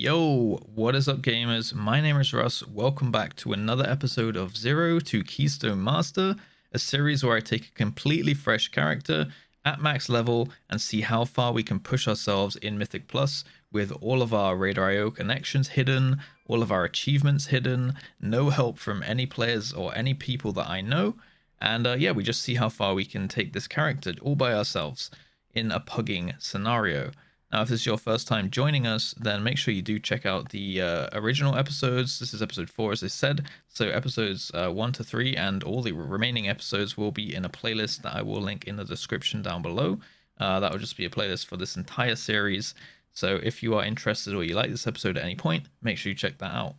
Yo, what is up gamers? My name is Russ. Welcome back to another episode of Zero to Keystone Master, a series where I take a completely fresh character at max level and see how far we can push ourselves in Mythic Plus with all of our Radar.io connections hidden, all of our achievements hidden, no help from any players or any people that I know, and yeah, we just see how far we can take this character all by ourselves in a pugging scenario. Now, if this is your first time joining us, then make sure you do check out the original episodes. This is episode 4, as I said. So episodes 1 to 3 and all the remaining episodes will be in a playlist that I will link in the description down below. That will just be a playlist for this entire series. So if you are interested or you like this episode at any point, make sure you check that out.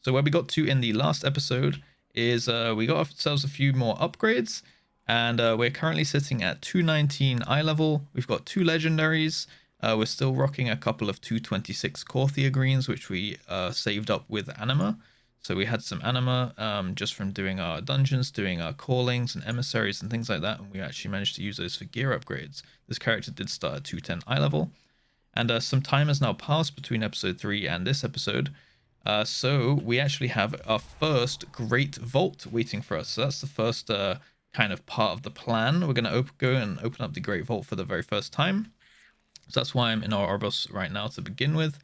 So where we got to in the last episode is we got ourselves a few more upgrades. And we're currently sitting at 219 eye level. We've got 2 legendaries. We're still rocking a couple of 226 Korthia greens, which we saved up with anima. So we had some anima just from doing our dungeons, doing our callings and emissaries and things like that, and we actually managed to use those for gear upgrades. This character did start at 210 eye level, and some time has now passed between episode 3 and this episode. So we actually have our first Great Vault waiting for us. So that's the first kind of part of the plan. We're going to go and open up the Great Vault for the very first time. So that's why I'm in our Orbos right now to begin with.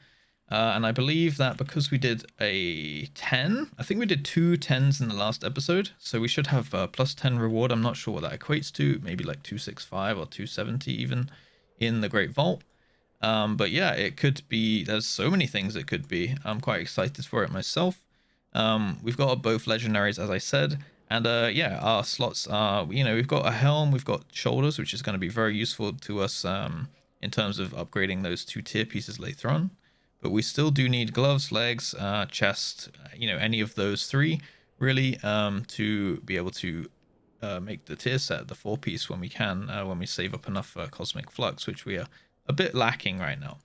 And I believe that because we did a 10, I think we did 2 10s in the last episode. So we should have plus 10 reward. I'm not sure what that equates to. Maybe like 265 or 270 even in the Great Vault. But yeah, it could be, there's so many things it could be. I'm quite excited for it myself. We've got both legendaries, as I said. And yeah, our slots are, we've got a helm, we've got shoulders, which is going to be very useful to us in terms of upgrading those 2 tier pieces later on. But we still do need gloves, legs, chest, any of those 3 really to be able to make the tier set, the 4 piece when we can, when we save up enough cosmic flux, which we are a bit lacking right now.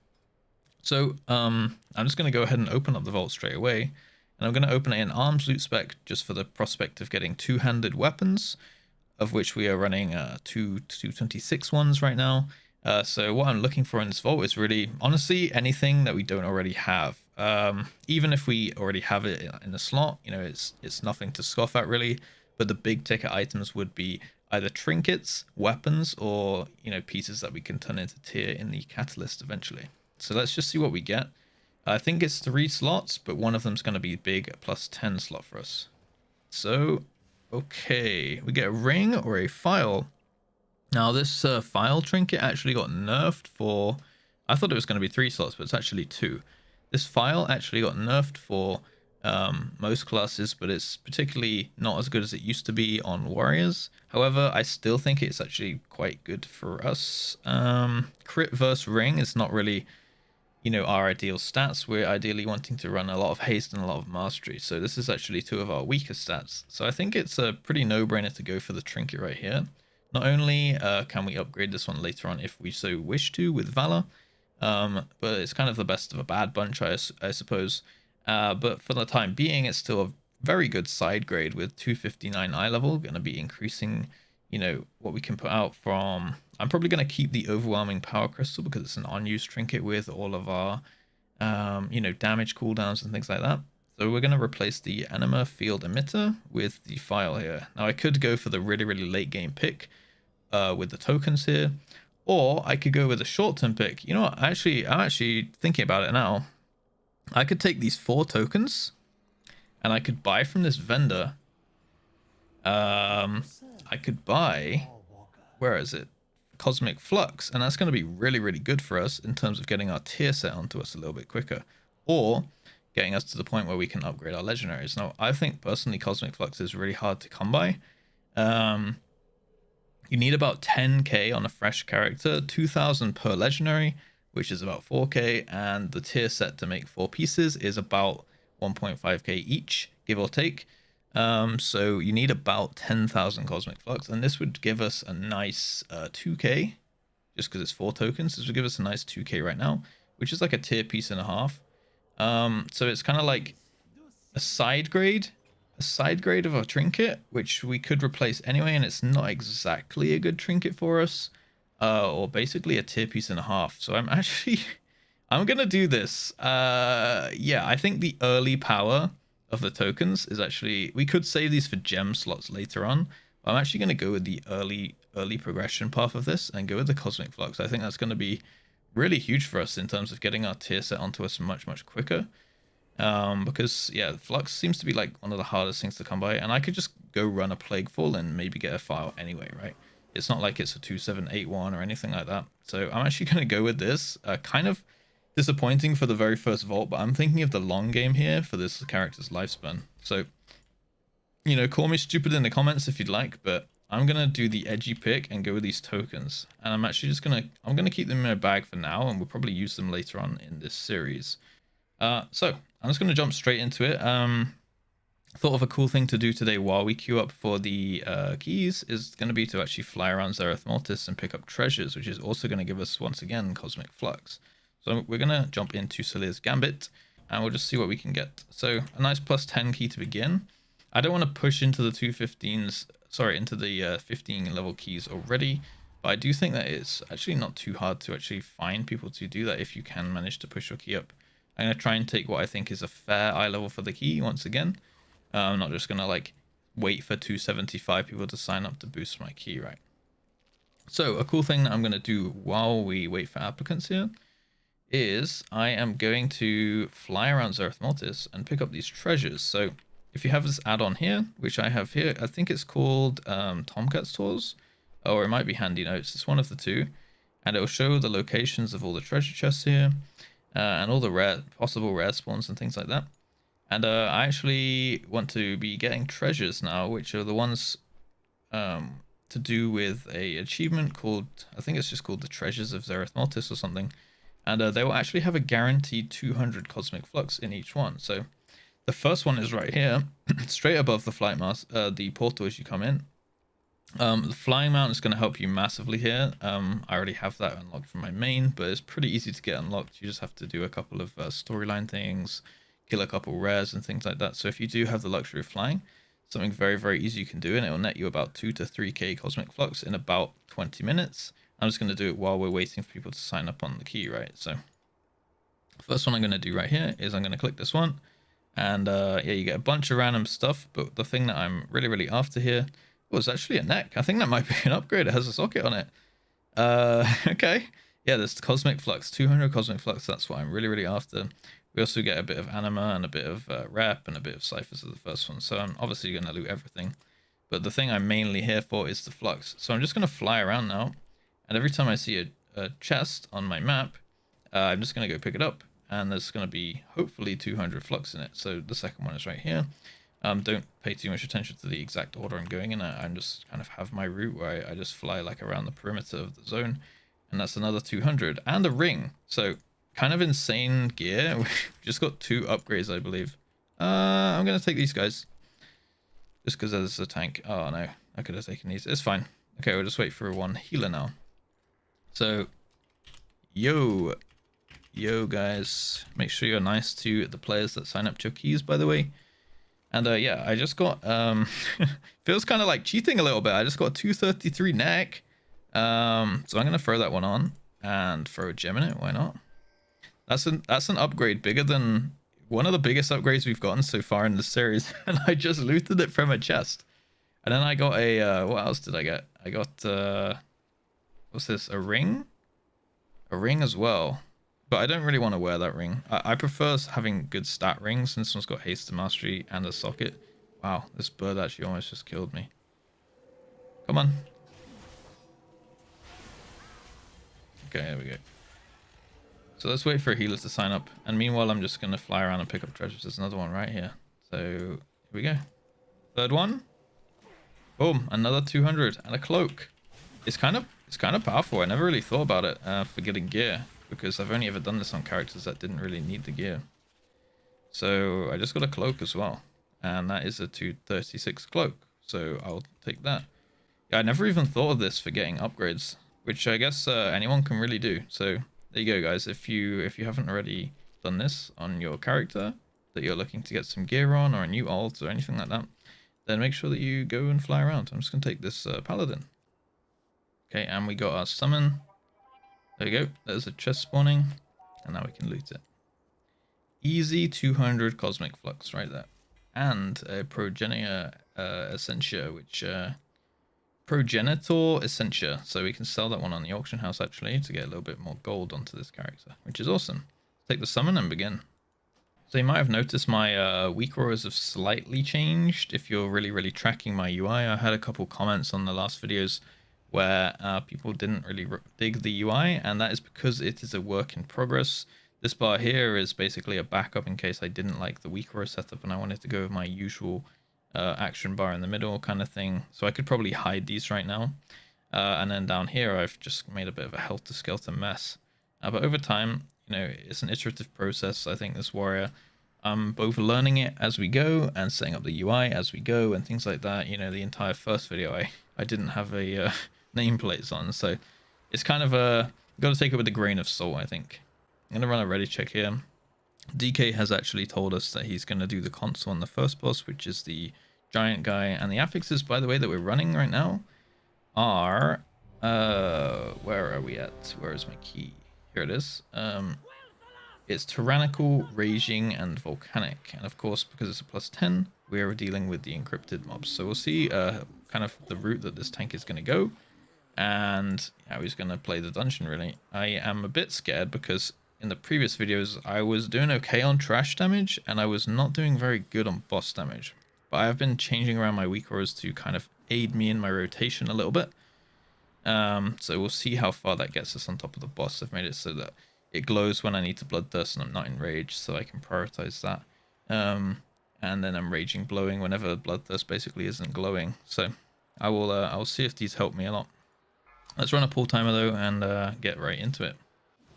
So I'm just going to go ahead and open up the vault straight away. And I'm going to open it in arms loot spec just for the prospect of getting 2-handed weapons, of which we are running 226 ones right now. So what I'm looking for in this vault is really, honestly, anything that we don't already have. Even if we already have it in a slot, it's nothing to scoff at really. But the big ticket items would be either trinkets, weapons, or pieces that we can turn into tier in the catalyst eventually. So let's just see what we get. I think it's 3 slots, but one of them's going to be big plus 10 slot for us. So, okay, we get a ring or a file. Now this file trinket actually got nerfed for, I thought it was going to be 3 slots, but it's actually 2. This file actually got nerfed for most classes, but it's particularly not as good as it used to be on warriors. However, I still think it's actually quite good for us. Crit versus ring is not really, our ideal stats. We're ideally wanting to run a lot of haste and a lot of mastery. So this is actually 2 of our weaker stats. So I think it's a pretty no-brainer to go for the trinket right here. Not only can we upgrade this one later on if we so wish to with Valor, but it's kind of the best of a bad bunch, I suppose. But for the time being, it's still a very good side grade with 259 eye level. Going to be increasing, what we can put out from... I'm probably going to keep the overwhelming power crystal because it's an unused trinket with all of our, damage cooldowns and things like that. So we're going to replace the anima field emitter with the file here. Now I could go for the really, really late game pick with the tokens here, or I could go with a short-term pick. You know what? I'm actually thinking about it now. I could take these 4 tokens and I could buy from this vendor. I could buy, where is it? Cosmic Flux, and that's going to be really, really good for us in terms of getting our tier set onto us a little bit quicker, or getting us to the point where we can upgrade our legendaries. Now, I think personally Cosmic Flux is really hard to come by. You need about 10k on a fresh character, 2,000 per legendary, which is about 4k, and the tier set to make 4 pieces is about 1.5k each, give or take. So you need about 10,000 Cosmic Flux, and this would give us a nice 2k, just because it's 4 tokens. This would give us a nice 2k right now, which is like a tier piece and a half. So it's kind of like a side grade of a trinket, which we could replace anyway, and it's not exactly a good trinket for us, or basically a tier piece and a half. So I'm actually I'm gonna do this. Yeah, I think the early power of the tokens is actually, we could save these for gem slots later on. But I'm actually gonna go with the early progression path of this and go with the Cosmic Flux. I think that's gonna be really huge for us in terms of getting our tier set onto us much quicker. Because yeah, Flux seems to be like one of the hardest things to come by, and I could just go run a Plague Fall and maybe get a file anyway, right? It's not like it's a 2781 or anything like that. So I'm actually going to go with this. Kind of disappointing for the very first vault, but I'm thinking of the long game here for this character's lifespan. So, you know, call me stupid in the comments if you'd like, but I'm going to do the edgy pick and go with these tokens. And I'm actually just going to, I'm going to keep them in my bag for now, and we'll probably use them later on in this series. So I'm just going to jump straight into it. Thought of a cool thing to do today while we queue up for the keys is going to be to actually fly around Zereth Mortis and pick up treasures, which is also going to give us, once again, Cosmic Flux. So we're going to jump into Tazavesh Gambit, and we'll just see what we can get. So a nice plus 10 key to begin. I don't want to push into the 215s, sorry, into the 15 level keys already, but I do think that it's actually not too hard to actually find people to do that if you can manage to push your key up. I'm going to try and take what I think is a fair eye level for the key once again. I'm not just going to like wait for 275 people to sign up to boost my key, right? So a cool thing that I'm going to do while we wait for applicants here is I am going to fly around Zereth Mortis and pick up these treasures. So if you have this add-on here, which I have here, I think it's called Tomcat's Tours, or it might be Handy Notes. It's one of the two, and it will show the locations of all the treasure chests here and all the possible rare spawns and things like that. And I actually want to be getting treasures now, which are the ones to do with a achievement called, I think it's just called the Treasures of Zereth Mortis or something. And they will actually have a guaranteed 200 Cosmic Flux in each one. So the first one is right here, straight above the the portal as you come in. The flying mount is going to help you massively here. I already have that unlocked from my main, but it's pretty easy to get unlocked. You just have to do a couple of storyline things, kill a couple rares and things like that. So if you do have the luxury of flying, something very easy you can do, and it will net you about 2 to 3k Cosmic Flux in about 20 minutes. I'm just going to do it while we're waiting for people to sign up on the key, right? So first one I'm going to do right here is I'm going to click this one, and yeah, you get a bunch of random stuff, but the thing that I'm really after here was actually a neck. I think that might be an upgrade. It has a socket on it. Okay. Yeah, there's Cosmic Flux, 200 Cosmic Flux. That's what I'm really after. We also get a bit of Anima and a bit of Rep and a bit of Ciphers of the first one. So I'm obviously going to loot everything. But the thing I'm mainly here for is the Flux. So I'm just going to fly around now. And every time I see a chest on my map, I'm just going to go pick it up. And there's going to be hopefully 200 Flux in it. So the second one is right here. Don't pay too much attention to the exact order I'm going in. I'm just kind of have my route where I just fly like around the perimeter of the zone. And that's another 200. And a ring. So kind of insane gear. We've just got 2 upgrades, I believe. I'm going to take these guys. Just because there's a tank. Oh no, I could have taken these. It's fine. Okay, we'll just wait for one healer now. So, yo guys. Make sure you're nice to the players that sign up to your keys, by the way. And yeah, I just got, feels kind of like cheating a little bit. I just got 233 neck. So I'm going to throw that one on and throw a gem in it. Why not? That's an upgrade bigger than one of the biggest upgrades we've gotten so far in this series. And I just looted it from a chest. And then I got a, what else did I get? I got, what's this? A ring? A ring as well. But I don't really want to wear that ring. I prefer having good stat rings. And this one's got haste to mastery and a socket. Wow, this bird actually almost just killed me. Come on. Okay, there we go. So let's wait for a healer to sign up. And meanwhile, I'm just going to fly around and pick up treasures. There's another one right here. So here we go. Third one. Boom, another 200 and a cloak. It's kind of powerful. I never really thought about it for getting gear, because I've only ever done this on characters that didn't really need the gear. So I just got a cloak as well, and that is a 236 cloak. So I'll take that. Yeah, I never even thought of this for getting upgrades, which I guess anyone can really do. So there you go, guys. If you haven't already done this on your character that you're looking to get some gear on, or a new alt or anything like that, then make sure that you go and fly around. I'm just gonna take this paladin. Okay, and we got our summon. There you go. There's a chest spawning. And now we can loot it. Easy 200 Cosmic Flux right there. And a Progenitor Essentia, which... Progenitor Essentia. So we can sell that one on the auction house actually to get a little bit more gold onto this character, which is awesome. Take the summon and begin. So you might have noticed my weak auras have slightly changed. If you're really tracking my UI, I had a couple comments on the last videos where people didn't really dig the UI, and that is because it is a work in progress. This bar here is basically a backup in case I didn't like the weak aura setup and I wanted to go with my usual action bar in the middle kind of thing. So I could probably hide these right now. And then down here, I've just made a bit of a helter-skelter mess. But over time, you know, it's an iterative process. I think this warrior, I'm both learning it as we go and setting up the UI as we go and things like that. You know, the entire first video, I didn't have a nameplates on, so it's kind of got to take it with a grain of salt, I think. I'm going to run a ready check here. DK has actually told us that he's going to do the console on the first boss, which is the giant guy. And the affixes, by the way, that we're running right now are... where are we at? Where is my key? Here it is. It's tyrannical, raging, and volcanic. And of course, because it's a +10, we are dealing with the encrypted mobs. So we'll see kind of the route that this tank is going to go. And how he's going to play the dungeon, really. I am a bit scared because in the previous videos, I was doing okay on trash damage, and I was not doing very good on boss damage. But I have been changing around my weak auras to kind of aid me in my rotation a little bit. So we'll see how far that gets us on top of the boss. I've made it so that it glows when I need to bloodthirst and I'm not in rage, so I can prioritize that. And then I'm raging blowing whenever bloodthirst basically isn't glowing. So I'll see if these help me a lot. Let's run a pull timer though and get right into it.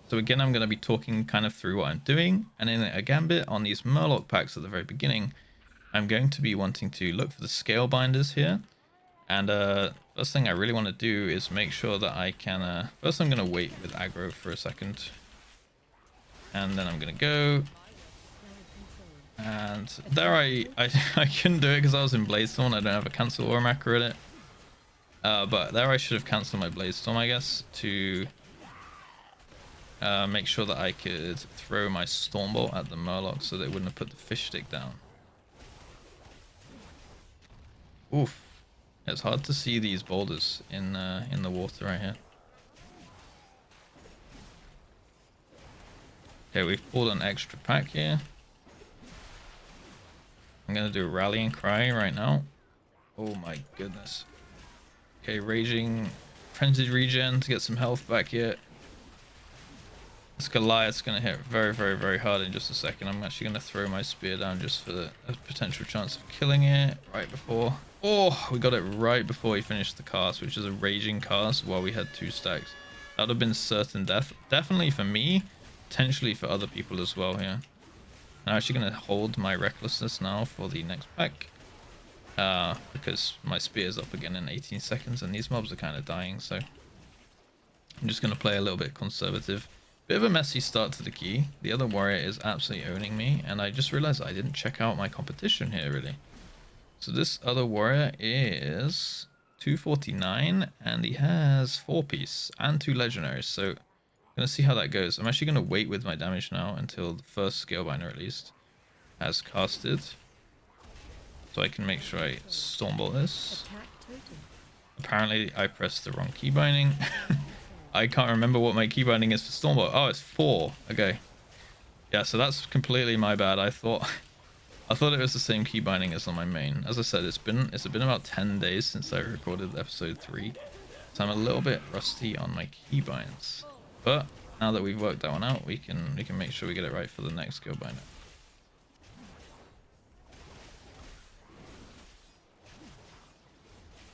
So again, I'm going to be talking kind of through what I'm doing, and in a gambit on these Murloc packs at the very beginning, I'm going to be wanting to look for the scale binders here. And first thing I really want to do is make sure that I can... first I'm going to wait with aggro for a second. And then I'm going to go. And there I couldn't do it because I was in Bladestorm. I don't have a cancel or a macro in it. But there I should have cancelled my Bladestorm, I guess, to make sure that I could throw my Stormbolt at the Murloc so they wouldn't have put the fish stick down. Oof. It's hard to see these boulders in the water right here. Okay, we've pulled an extra pack here. I'm gonna do a rallying cry right now. Oh my goodness. Okay, raging frenzied regen to get some health back here. This Goliath's gonna hit very hard in just a second. I'm actually gonna throw my spear down just for the potential chance of killing it right before. Oh, we got it right before he finished the cast, which is a raging cast while we had 2 stacks. That would have been certain death. Definitely for me, potentially for other people as well here. I'm actually going to hold my recklessness now for the next pack. Because my spear is up again in 18 seconds and these mobs are kind of dying, so I'm just going to play a little bit conservative. Bit of a messy start to the key. The other warrior is absolutely owning me, and I just realized I didn't check out my competition here really. So this other warrior is 249 and he has 4-piece and 2 legendaries, so I'm going to see how that goes. I'm actually going to wait with my damage now until the first Scalebinder at least has casted, so I can make sure I Stormbolt this. Apparently I pressed the wrong key binding. I can't remember what my key binding is for Stormbolt. Oh, it's 4. Okay. Yeah, so that's completely my bad. I thought it was the same key binding as on my main. As I said, it's been about 10 days since I recorded episode 3, so I'm a little bit rusty on my key binds. But now that we've worked that one out, we can make sure we get it right for the next skill binder.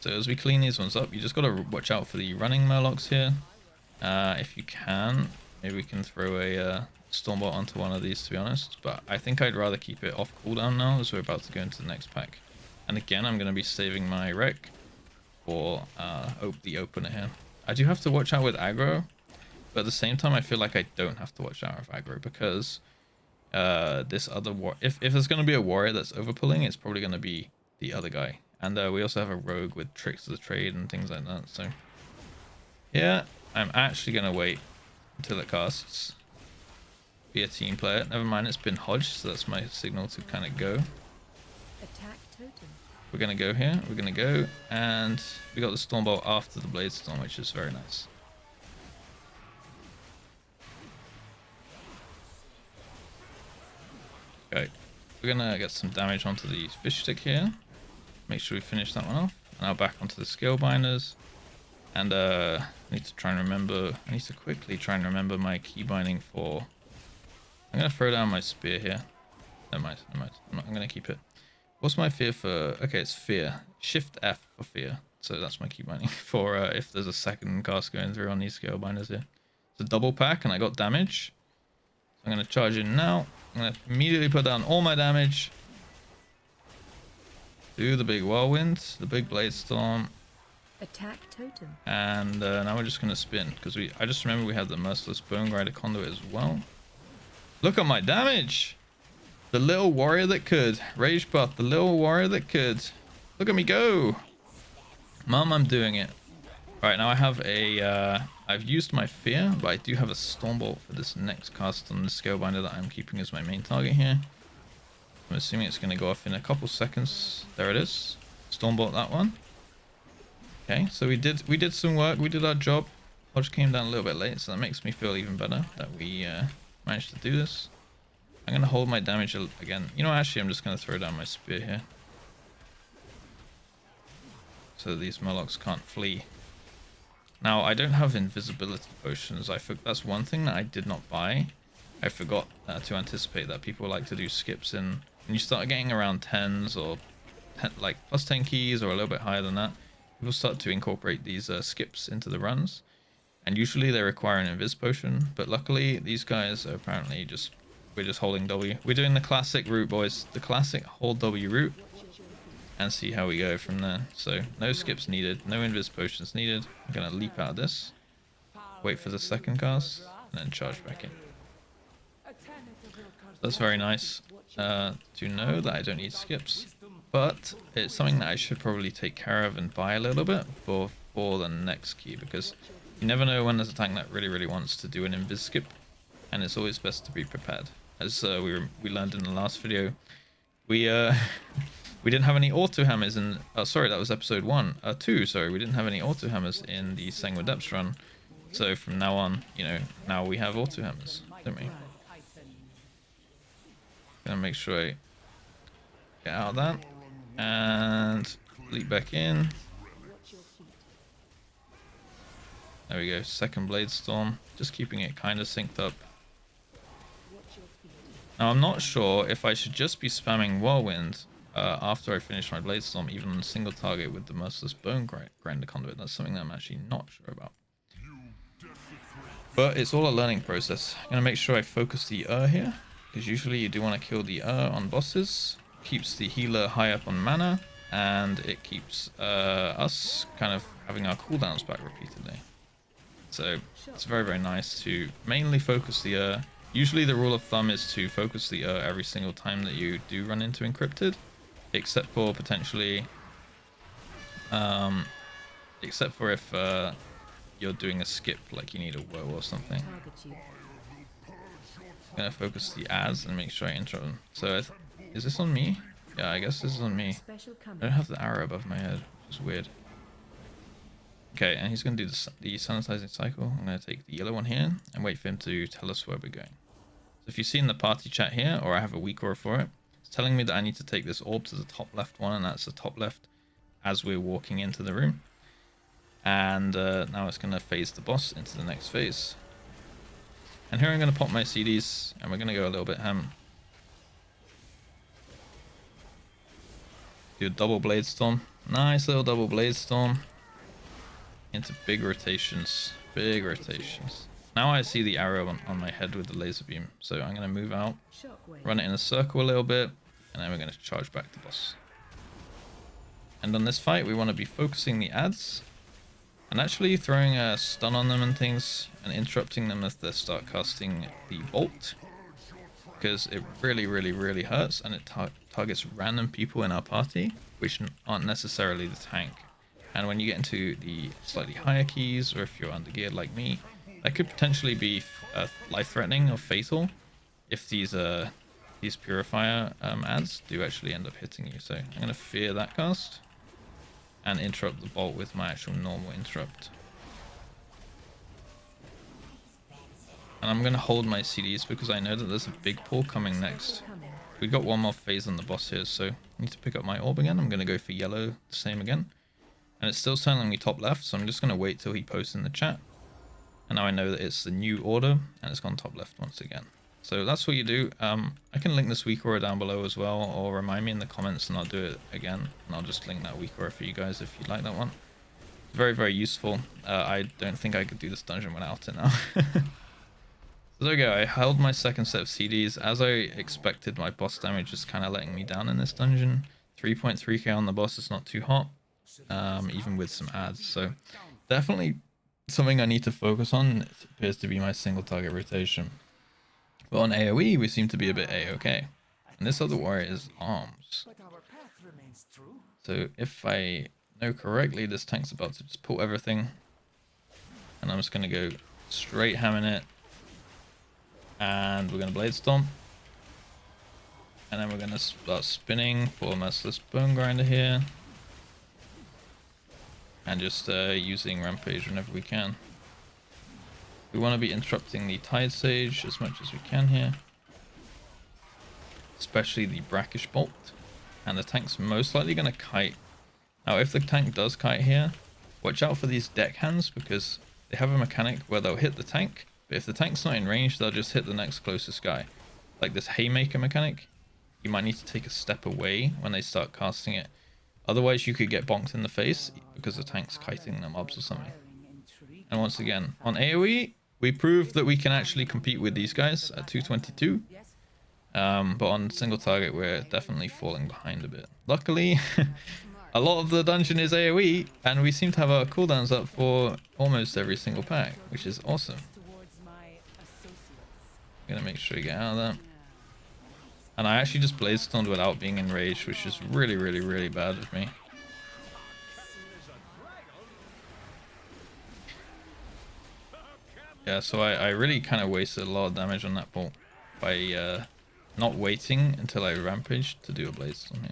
So as we clean these ones up, you just got to watch out for the running Murlocs here. If you can, maybe we can throw a Stormbolt onto one of these, to be honest, but I think I'd rather keep it off cooldown now as we're about to go into the next pack. And again, I'm going to be saving my rec for the opener here. I do have to watch out with aggro, but at the same time I feel like I don't have to watch out with aggro because this other if there's going to be a warrior that's overpulling, it's probably going to be the other guy. And we also have a rogue with tricks of the trade and things like that, so yeah, I'm actually going to wait until it casts. be a team player. Never mind, it's been hodged, so that's my signal to kind of go. Attack totem. We're going to go here. We're going to go. And we got the Stormbolt after the Blade Storm, which is very nice. Okay. We're going to get some damage onto the fish stick here. Make sure we finish that one off. Now back onto the skill binders. And I need to try and remember. I need to quickly try and remember my key binding for. I'm gonna throw down my spear here. Never mind. I'm gonna keep it. What's my fear for? Okay, it's fear. Shift F for fear. So that's my key binding for if there's a second cast going through on these skill binders here. It's a double pack, and I got damage. So I'm gonna charge in now. I'm gonna immediately put down all my damage. Do the big whirlwind, the big blade storm. Attack totem. And now we're just gonna spin because I just remember we had the merciless bone grinder conduit as well. Look at my damage. The little warrior that could. Rage buff, the little warrior that could. Look at me go. Mom, I'm doing it. Alright, now I have a I've used my fear, but I do have a Stormbolt for this next cast on the Scalebinder that I'm keeping as my main target here. I'm assuming it's going to go off in a couple seconds. There it is. Stormbolt that one. Okay, so we did some work. We did our job. Hodge came down a little bit late, so that makes me feel even better that we managed to do this. I'm going to hold my damage again. You know, actually, I'm just going to throw down my spear here. So these Murlocs can't flee. Now, I don't have invisibility potions. That's one thing that I did not buy. I forgot to anticipate that people like to do skips in. When you start getting around 10s or like plus 10 keys or a little bit higher than that, people start to incorporate these skips into the runs. And usually they require an invis potion. But luckily, these guys are apparently we're just holding W. We're doing the classic route, boys. The classic hold W route. And see how we go from there. So no skips needed, no invis potions needed. I'm gonna leap out of this, wait for the second cast, and then charge back in. That's very nice to know that I don't need skips, but it's something that I should probably take care of and buy a little bit for the next key, because you never know when there's a tank that really wants to do an invis skip, and it's always best to be prepared. As we learned in the last video, we didn't have any auto hammers in. Sorry, that was episode 2. Sorry, we didn't have any auto hammers in the Sangwa Depths run. So from now on, now we have auto hammers, don't we? Gonna make sure I get out of that and leap back in. There we go. Second blade storm. Just keeping it kind of synced up. Now I'm not sure if I should just be spamming whirlwind. After I finish my blade storm, even on a single target with the merciless bone grinder conduit. That's something that I'm actually not sure about. But it's all a learning process. I'm gonna make sure I focus the here, because usually you do want to kill the on bosses. Keeps the healer high up on mana, and it keeps us kind of having our cooldowns back repeatedly. So it's very nice to mainly focus the Usually the rule of thumb is to focus the every single time that you do run into encrypted. Except for potentially, except for if you're doing a skip, like you need a woe or something. I'm gonna focus the ads and make sure I intro them. So is this on me? Yeah, I guess this is on me. I don't have the arrow above my head, which is weird. Okay, and he's gonna do the sanitizing cycle. I'm gonna take the yellow one here and wait for him to tell us where we're going. So if you see in the party chat here, or I have a weak aura for it, it's telling me that I need to take this orb to the top left one, and that's the top left as we're walking into the room. And now it's going to phase the boss into the next phase. And here I'm going to pop my CDs, and we're going to go a little bit ham. Do a double blade storm. Nice little double blade storm. Into big rotations. Big rotations. Now I see the arrow on my head with the laser beam. So I'm going to move out, run it in a circle a little bit, and then we're going to charge back the boss. And on this fight, we want to be focusing the ads and actually throwing a stun on them and things and interrupting them if they start casting the bolt. Because it really hurts, and it targets random people in our party, which aren't necessarily the tank. And when you get into the slightly higher keys, or if you're undergeared like me, that could potentially be life-threatening or fatal. if these purifier ads do actually end up hitting you. So I'm going to fear that cast and interrupt the bolt with my actual normal interrupt. And I'm going to hold my CDs because I know that there's a big pull coming next. We got one more phase on the boss here, so I need to pick up my orb again. I'm going to go for yellow, the same again. And it's still telling me top left, so I'm just going to wait till he posts in the chat. And now I know that it's the new order, and it's gone top left once again. So that's what you do. I can link this weak aura down below as well, or remind me in the comments and I'll do it again. And I'll just link that weak aura for you guys if you'd like that one. Very, very useful. I don't think I could do this dungeon without it now. So there we go, I held my second set of CDs. As I expected, my boss damage is kind of letting me down in this dungeon. 3.3k on the boss is not too hot, even with some ads. So definitely something I need to focus on. It appears to be my single target rotation. But on AoE, we seem to be a bit A-okay. And this other warrior is arms. So if I know correctly, this tank's about to just pull everything. And I'm just going to go straight hamming it. And we're going to Blade Stomp. And then we're going to start spinning for Merciless Bone Grinder here. And just using Rampage whenever we can. We want to be interrupting the Tide Sage as much as we can here. Especially the Brackish Bolt. And the tank's most likely going to kite. Now if the tank does kite here, watch out for these deckhands because they have a mechanic where they'll hit the tank. But if the tank's not in range, they'll just hit the next closest guy. Like this Haymaker mechanic. You might need to take a step away when they start casting it. Otherwise you could get bonked in the face because the tank's kiting the mobs or something. And once again, on AoE, we proved that we can actually compete with these guys at 222. But on single target, we're definitely falling behind a bit. Luckily, a lot of the dungeon is AoE, and we seem to have our cooldowns up for almost every single pack, which is awesome. I'm gonna make sure you get out of that. And I actually just Blade Stormed without being enraged, which is really, really, really bad of me. Yeah, so I really kind of wasted a lot of damage on that bolt by not waiting until I rampage to do a Blade Storm here.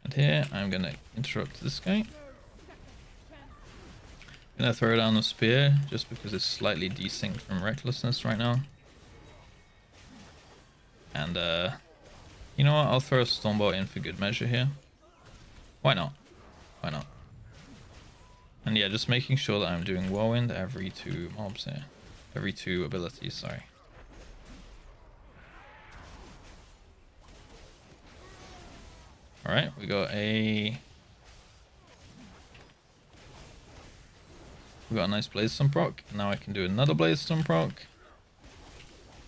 And here I'm gonna interrupt this guy. Gonna throw down the spear just because it's slightly desynced from recklessness right now. And you know what, I'll throw a Stormbolt in for good measure here. Why not? Why not? And yeah, just making sure that I'm doing Whirlwind every 2 mobs here. Every 2 abilities, sorry. Alright, we got a nice Blaze Storm proc. Now I can do another Blaze Storm proc.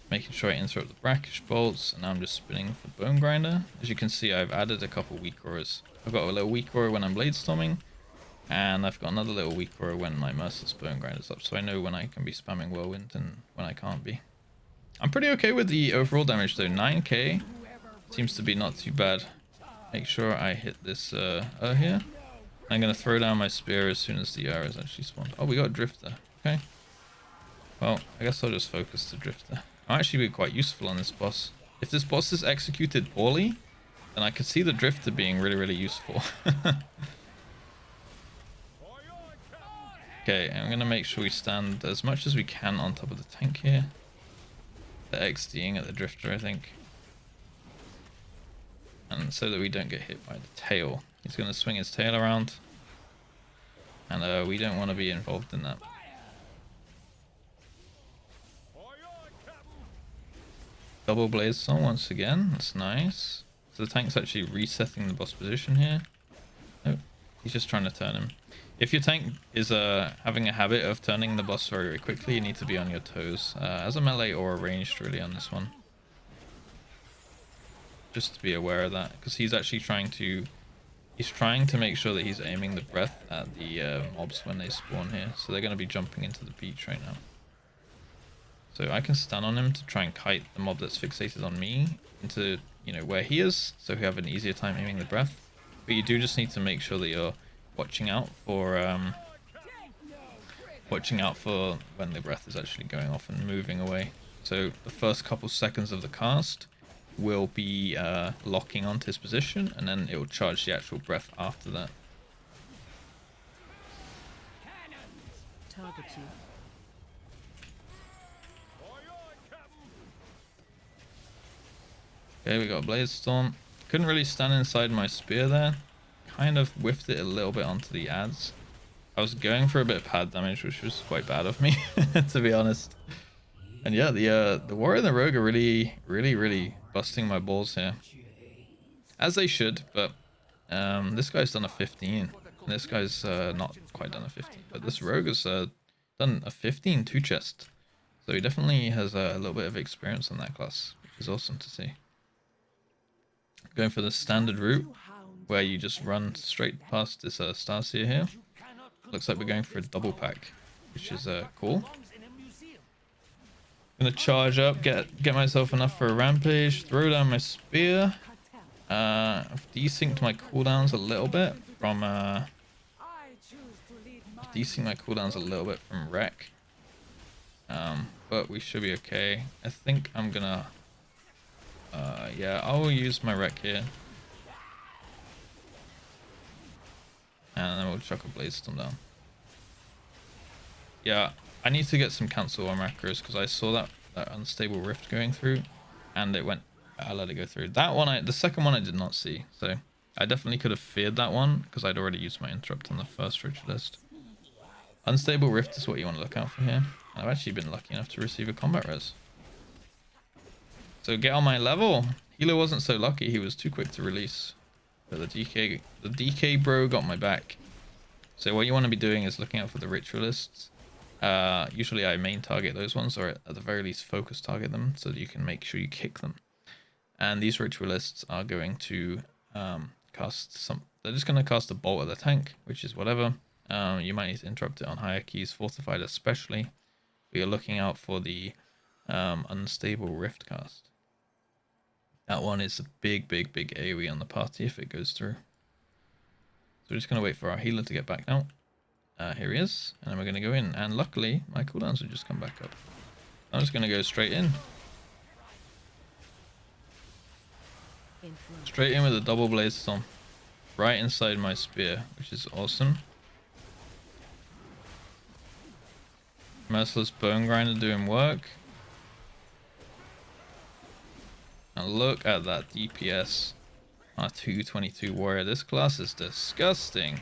Making sure I interrupt the Brackish Bolts, and now I'm just spinning for Bone Grinder. As you can see, I've added a couple weak auras. I've got a little weak aura when I'm Blade Storming, and I've got another little weak aura when my Merciless Bone Grinder's up, so I know when I can be spamming Whirlwind and when I can't be. I'm pretty okay with the overall damage though. 9k seems to be not too bad. Make sure I hit this here. I'm going to throw down my spear as soon as the is actually spawned. Oh, we got a Drifter. Okay. Well, I guess I'll just focus the Drifter. I'll actually be quite useful on this boss. If this boss is executed poorly, then I could see the Drifter being really, really useful. Okay, I'm going to make sure we stand as much as we can on top of the tank here. The XDing at the Drifter, I think. And so that we don't get hit by the tail. He's going to swing his tail around. And we don't want to be involved in that. Double Blaze Storm once again. That's nice. So the tank's actually resetting the boss position here. Nope. He's just trying to turn him. If your tank is having a habit of turning the boss very, very quickly, you need to be on your toes. As a melee or a ranged really on this one. Just to be aware of that. Because he's actually trying to... He's trying to make sure that he's aiming the breath at the mobs when they spawn here. So they're going to be jumping into the beach right now. So I can stand on him to try and kite the mob that's fixated on me into, you know, where he is, so we have an easier time aiming the breath. But you do just need to make sure that you're watching out for when the breath is actually going off and moving away. So the first couple seconds of the cast will be locking onto his position, and then it will charge the actual breath after that. Target you. Okay, we got a Blaze Storm. Couldn't really stand inside my spear there. Kind of whiffed it a little bit onto the ads. I was going for a bit of pad damage, which was quite bad of me, to be honest. And yeah, the Warrior and the Rogue are really busting my balls here. As they should, but this guy's done a 15. And this guy's not quite done a 15, but this Rogue has done a 15 2 chest. So he definitely has a little bit of experience on that class, which is awesome to see. Going for the standard route, where you just run straight past this Starseer here. Looks like we're going for a double pack, which is cool. Gonna charge up, get myself enough for a rampage, throw down my spear. I've desynced my cooldowns a little bit from Wreck. But we should be okay. I think I'm gonna yeah, I'll use my Wreck here. And then we'll chuck a Blaze Storm down. Yeah, I need to get some cancel on macros because I saw that unstable rift going through, and it went. I let it go through. That one, the second one I did not see, so I definitely could have feared that one because I'd already used my interrupt on the first ritual list. Unstable rift is what you want to look out for here. And I've actually been lucky enough to receive a combat res. So get on my level. Healer wasn't so lucky; he was too quick to release. But the DK bro got my back. So what you want to be doing is looking out for the ritualists. Usually I main target those ones, or at the very least focus target them, so that you can make sure you kick them. And these ritualists are going to cast some. They're just going to cast a bolt at the tank, which is whatever. You might need to interrupt it on higher keys, fortified especially. But you're looking out for the unstable rift cast. That one is a big AoE on the party if it goes through. So we're just going to wait for our healer to get back now. Here he is. And then we're going to go in. And luckily, my cooldowns have just come back up. I'm just going to go straight in. Straight in with a double Blaze Storm. Right inside my spear, which is awesome. Merciless Bone Grinder doing work. And look at that DPS on a 222 warrior. This class is disgusting.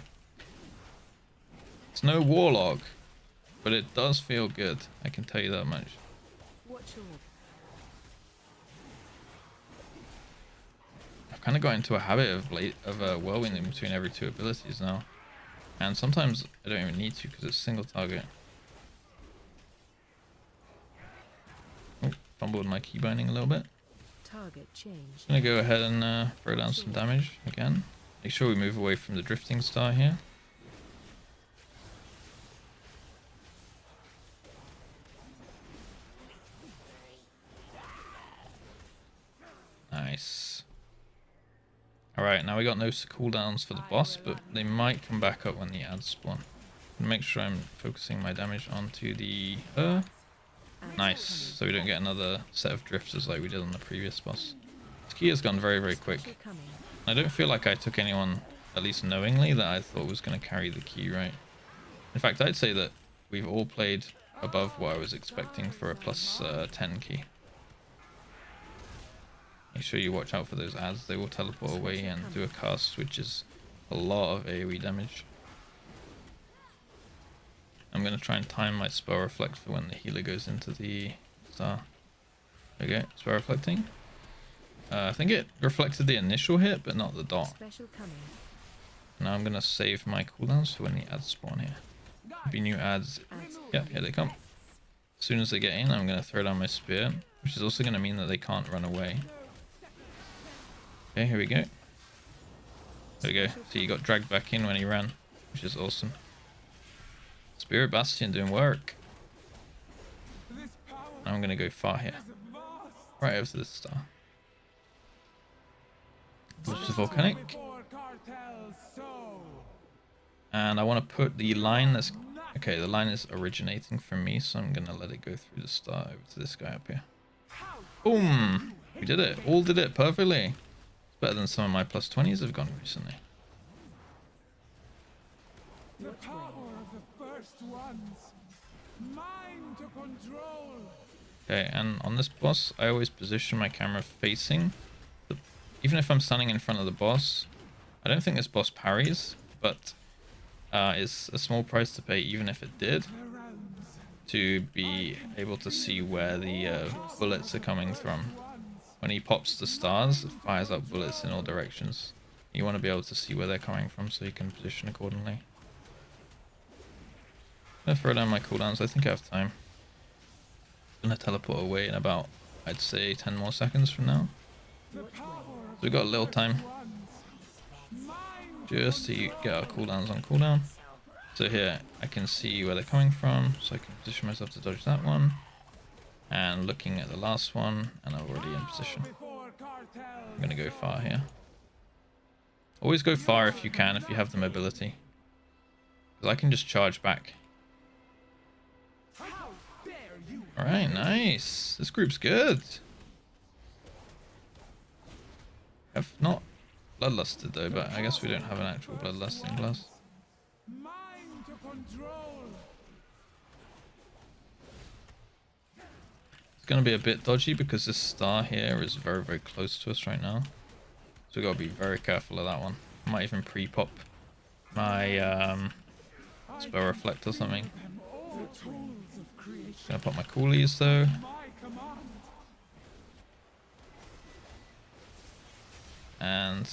It's no warlock, but it does feel good. I can tell you that much. I've kind of got into a habit of whirlwinding between every two abilities now. And sometimes I don't even need to because it's single target. Oh, fumbled my keybinding a little bit. Target change. I'm gonna go ahead and throw down some damage again. Make sure we move away from the drifting star here. Nice. Alright, now we got no cooldowns for the boss, but they might come back up when the ads spawn. Make sure I'm focusing my damage onto the nice, so we don't get another set of drifters like we did on the previous boss. This key has gone very quick. I don't feel like I took anyone, at least knowingly, that I thought was going to carry the key right. In fact, I'd say that we've all played above what I was expecting for a plus 10 key. Make sure you watch out for those ads. They will teleport away and do a cast, which is a lot of AoE damage. I'm going to try and time my spell reflect for when the healer goes into the star. There we go, spell reflecting. I think it reflected the initial hit, but not the dot. Now I'm going to save my cooldowns for when the ads spawn here. Be new ads. Yep, here they come. As soon as they get in, I'm going to throw down my spear, which is also going to mean that they can't run away. Okay, here we go. There we go. So you got dragged back in when he ran, which is awesome. Spirit Bastion doing work. I'm going to go far here. Right over to this star. Which is volcanic. And I want to put the line that's... Okay, the line is originating from me, so I'm going to let it go through the star over to this guy up here. Boom! We did it. All did it perfectly. It's better than some of my plus 20s have gone recently. The power of the first ones. Mine to control. Okay, and on this boss, I always position my camera facing. Even if I'm standing in front of the boss, I don't think this boss parries, but it's a small price to pay, even if it did, to be able to see where the bullets are coming from. When he pops the stars, it fires up bullets in all directions. You want to be able to see where they're coming from so you can position accordingly. I'm going to throw down my cooldowns. I think I have time. I'm going to teleport away in about, I'd say, 10 more seconds from now. So we've got a little time just to get our cooldowns on cooldown. So here I can see where they're coming from, so I can position myself to dodge that one. And looking at the last one, and I'm already in position. I'm going to go far here. Always go far if you can, if you have the mobility. Because I can just charge back. Alright, nice. This group's good. Have not bloodlusted though, but I guess we don't have an actual bloodlusting class. It's going to be a bit dodgy because this star here is very, very close to us right now. So we got to be very careful of that one. I might even pre-pop my spell reflect or something. Gonna pop my coolies though. And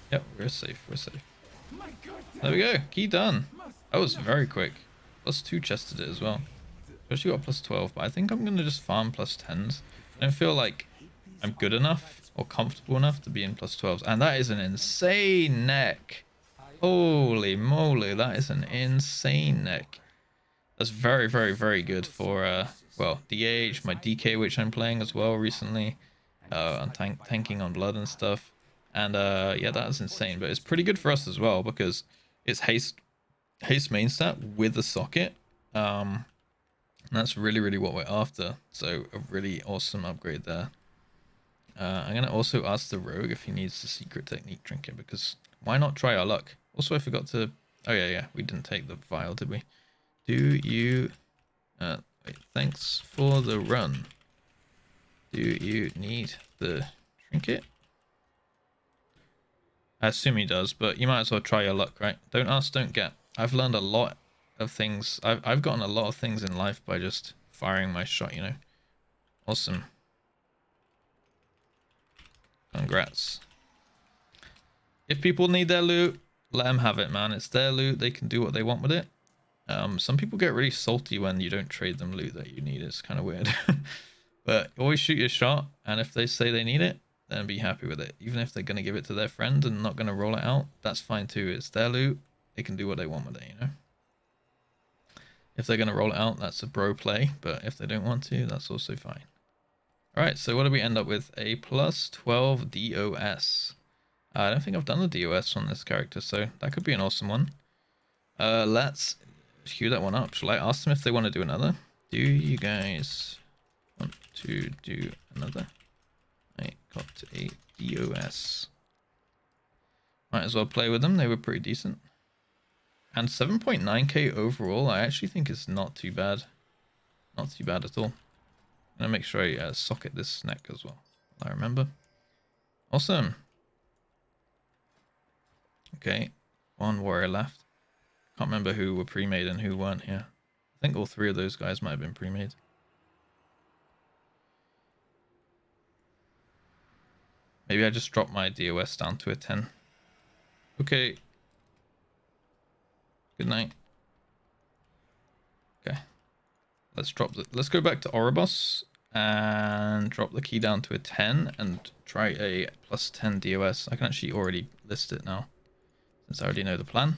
yep, we're safe, we're safe. There we go, key done. That was very quick. +2 chested it as well. Especially got +12, but I think I'm gonna just farm +10s. I don't feel like I'm good enough or comfortable enough to be in +12s. And that is an insane neck. Holy moly, that is an insane neck. That's very, very, very good for, well, DH, my DK, which I'm playing as well recently. I'm tanking on blood and stuff. And, yeah, that is insane. But it's pretty good for us as well because it's haste main stat with a socket. And that's really, really what we're after. So a really awesome upgrade there. I'm going to also ask the rogue if he needs the secret technique trinket because why not try our luck? Also, I forgot to... Oh, yeah, we didn't take the vial, did we? Do you... wait, thanks for the run. Do you need the trinket? I assume he does, but you might as well try your luck, right? Don't ask, don't get. I've learned a lot of things. I've gotten a lot of things in life by just firing my shot, you know? Awesome. Congrats. If people need their loot, let them have it, man. It's their loot. They can do what they want with it. Some people get really salty when you don't trade them loot that you need. It's kind of weird. But always shoot your shot, and if they say they need it, then be happy with it. Even if they're going to give it to their friend and not going to roll it out, that's fine too. It's their loot. They can do what they want with it, you know? If they're going to roll it out, that's a bro play. But if they don't want to, that's also fine. Alright, so what do we end up with? A +12 DOS. I don't think I've done the DOS on this character, so that could be an awesome one. Let's queue that one up. Shall I ask them if they want to do another? Do you guys want to do another? I got a DOS. Might as well play with them. They were pretty decent. And 7.9k overall, I actually think is not too bad. Not too bad at all. I'm going to make sure I socket this neck as well. I remember. Awesome. Okay. One warrior left. Can't remember who were pre-made and who weren't here. I think all three of those guys might have been pre-made. Maybe I just dropped my DOS down to a 10. Okay. Good night. Okay. Let's go back to Oribos and drop the key down to a 10 and try a +10 DOS. I can actually already list it now since I already know the plan.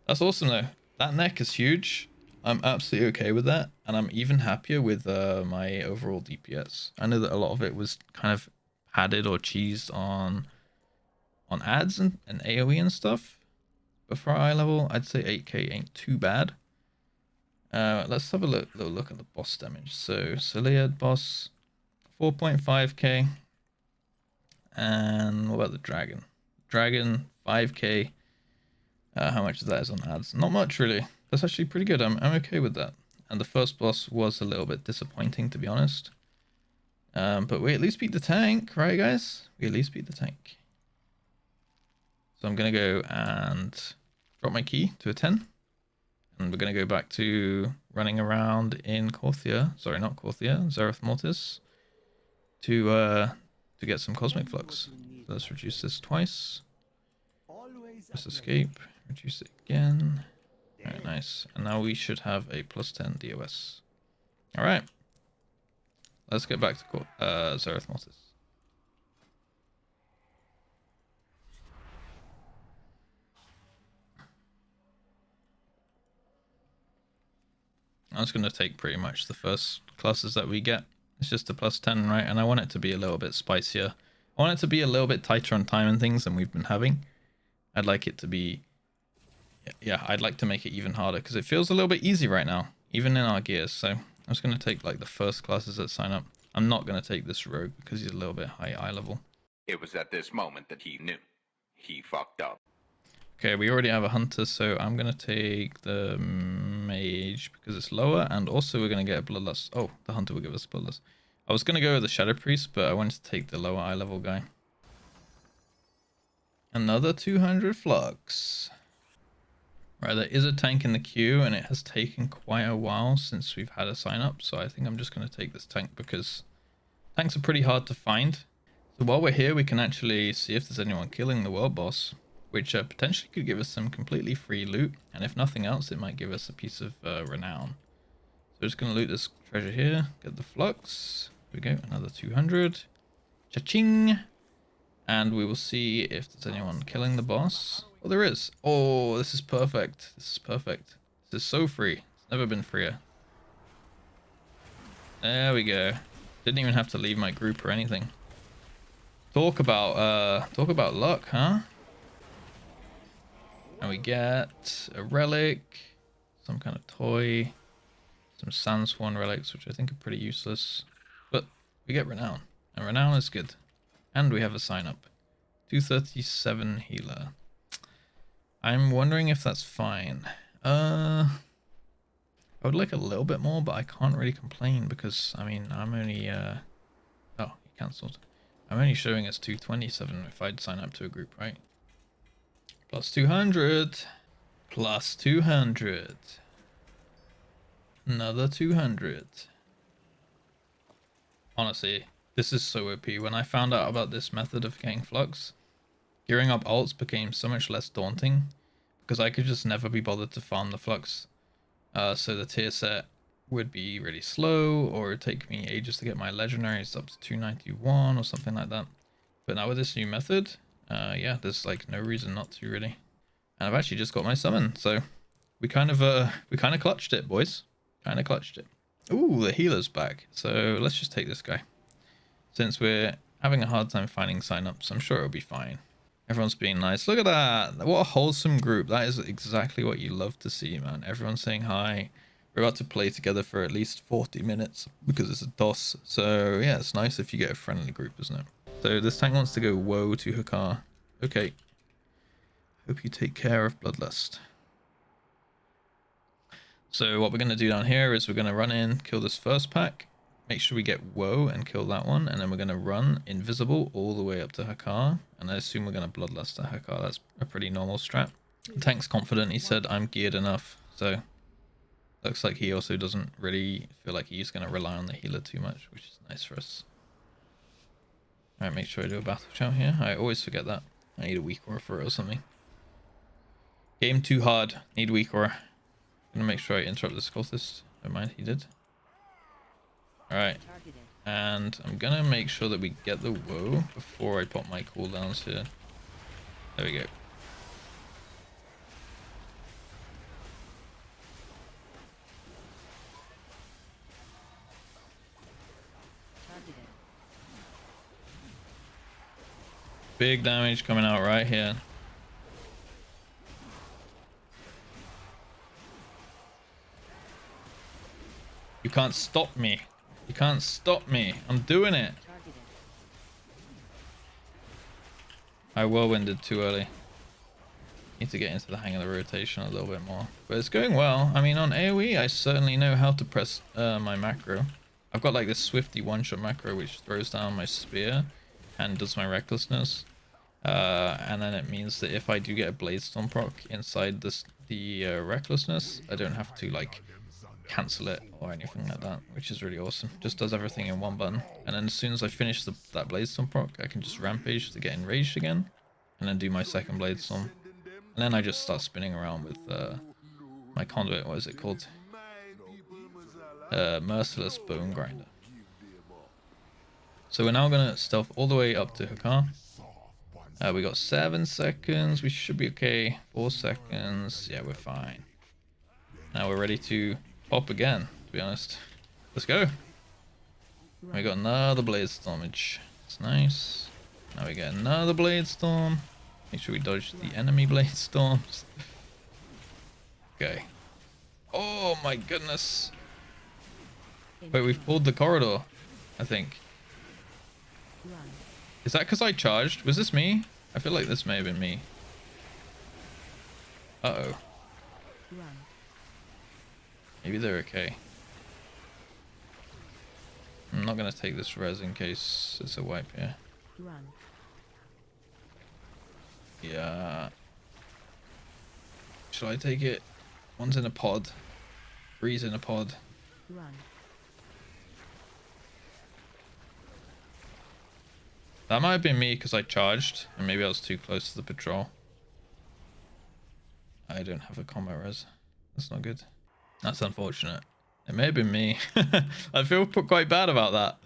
That's awesome though. That neck is huge. I'm absolutely okay with that, and I'm even happier with my overall DPS. I know that a lot of it was kind of padded or cheesed on ads and AoE and stuff, but for eye level, I'd say 8k ain't too bad. Let's have a little look at the boss damage. So Ciliad boss, 4.5k. And what about the dragon? Dragon 5k. How much of that is on ads? Not much really. That's actually pretty good. I'm okay with that. And the first boss was a little bit disappointing, to be honest. But we at least beat the tank, right guys? We at least beat the tank. So I'm gonna go and drop my key to a 10. And we're gonna go back to running around in Korthia. Sorry, not Korthia, Zereth Mortis. To get some cosmic flux. So let's reduce this twice. Press escape. Reduce it again. Alright, nice. And now we should have a +10 DOS. Alright. Let's get back to Zereth Mortis. I'm just going to take pretty much the first classes that we get. It's just a +10, right? And I want it to be a little bit spicier. I want it to be a little bit tighter on time and things than we've been having. I'd like it to be... Yeah, I'd like to make it even harder because it feels a little bit easy right now, even in our gears. So I'm just going to take like the first classes that sign up. I'm not going to take this rogue because he's a little bit high eye level. It was at this moment that he knew. He fucked up. Okay, we already have a hunter, so I'm going to take the mage because it's lower, and also we're going to get a bloodlust. Oh, the hunter will give us bloodlust. I was going to go with the shadow priest, but I wanted to take the lower eye level guy. Another 200 flux. Right, there is a tank in the queue, and it has taken quite a while since we've had a sign up, so I think I'm just going to take this tank because tanks are pretty hard to find. So while we're here, we can actually see if there's anyone killing the world boss, which potentially could give us some completely free loot, and if nothing else, it might give us a piece of renown. So we're just going to loot this treasure here, get the flux. Here we go, another 200. Cha-ching! And we will see if there's anyone killing the boss. Oh, there is. Oh, this is perfect. This is perfect. This is so free. It's never been freer. There we go. Didn't even have to leave my group or anything. Talk about luck, huh? And we get a relic, some kind of toy, some Sandsworn relics, which I think are pretty useless. But we get renown, and renown is good. And we have a sign up. 237 healer. I'm wondering if that's fine. I would like a little bit more, but I can't really complain because, I mean, I'm only... Oh, he cancelled. I'm only showing us 227 if I'd sign up to a group, right? Plus 200. Plus 200. Another 200. Honestly, this is so OP. When I found out about this method of getting flux, gearing up ults became so much less daunting because I could just never be bothered to farm the flux. So the tier set would be really slow, or it'd take me ages to get my legendaries up to 291 or something like that. But now with this new method, yeah, there's like no reason not to really. And I've actually just got my summon, so we kind of clutched it, boys. Kind of clutched it. Ooh, the healer's back. So let's just take this guy. Since we're having a hard time finding signups, I'm sure it'll be fine. Everyone's being nice. Look at that. What a wholesome group. That is exactly what you love to see, man. Everyone's saying hi. We're about to play together for at least 40 minutes because it's a DOS. So yeah, it's nice if you get a friendly group, isn't it? So this tank wants to go woe to Hakar. Okay. Hope you take care of Bloodlust. So what we're going to do down here is we're going to run in, kill this first pack. Make sure we get woe and kill that one. And then we're going to run invisible all the way up to Hakar. And I assume we're going to Bloodlust to Hakar. That's a pretty normal strat. The tank's confident. He said, I'm geared enough. So looks like he also doesn't really feel like he's going to rely on the healer too much, which is nice for us. Alright, make sure I do a battle shout here. I always forget that. I need a weak aura for it or something. Game too hard. Need weak aura. I'm going to make sure I interrupt this cultist. Never mind, he did. Alright. And I'm going to make sure that we get the woe before I pop my cooldowns here. There we go. Big damage coming out right here. You can't stop me. You can't stop me. I'm doing it. I whirlwinded too early. Need to get into the hang of the rotation a little bit more. But it's going well. I mean, on AoE, I certainly know how to press my macro. I've got like this Swifty one-shot macro, which throws down my spear and does my recklessness. And then it means that if I do get a Blade Storm proc inside the recklessness, I don't have to like cancel it or anything like that, which is really awesome. Just does everything in one button. And then as soon as I finish that Blade Storm proc, I can just rampage to get enraged again, and then do my second Blade Storm. And then I just start spinning around with my conduit. What is it called? Merciless Bone Grinder. So we're now gonna stealth all the way up to Hukar. We got 7 seconds. We should be okay. 4 seconds. Yeah, we're fine. Now we're ready to pop again, to be honest. Let's go. We got another Blade Stormage. It's nice. Now we get another Blade Storm. Make sure we dodge the enemy Blade Storms. Okay. Oh my goodness. Wait, we've pulled the corridor, I think. Is that because I charged? Was this me? I feel like this may have been me. Uh-oh. Maybe they're okay. I'm not going to take this res in case it's a wipe here. Yeah. Shall I take it? 1's in a pod. 3's in a pod. That might have been me because I charged, and maybe I was too close to the patrol. I don't have a combat res. That's not good. That's unfortunate. It may have been me. I feel quite bad about that.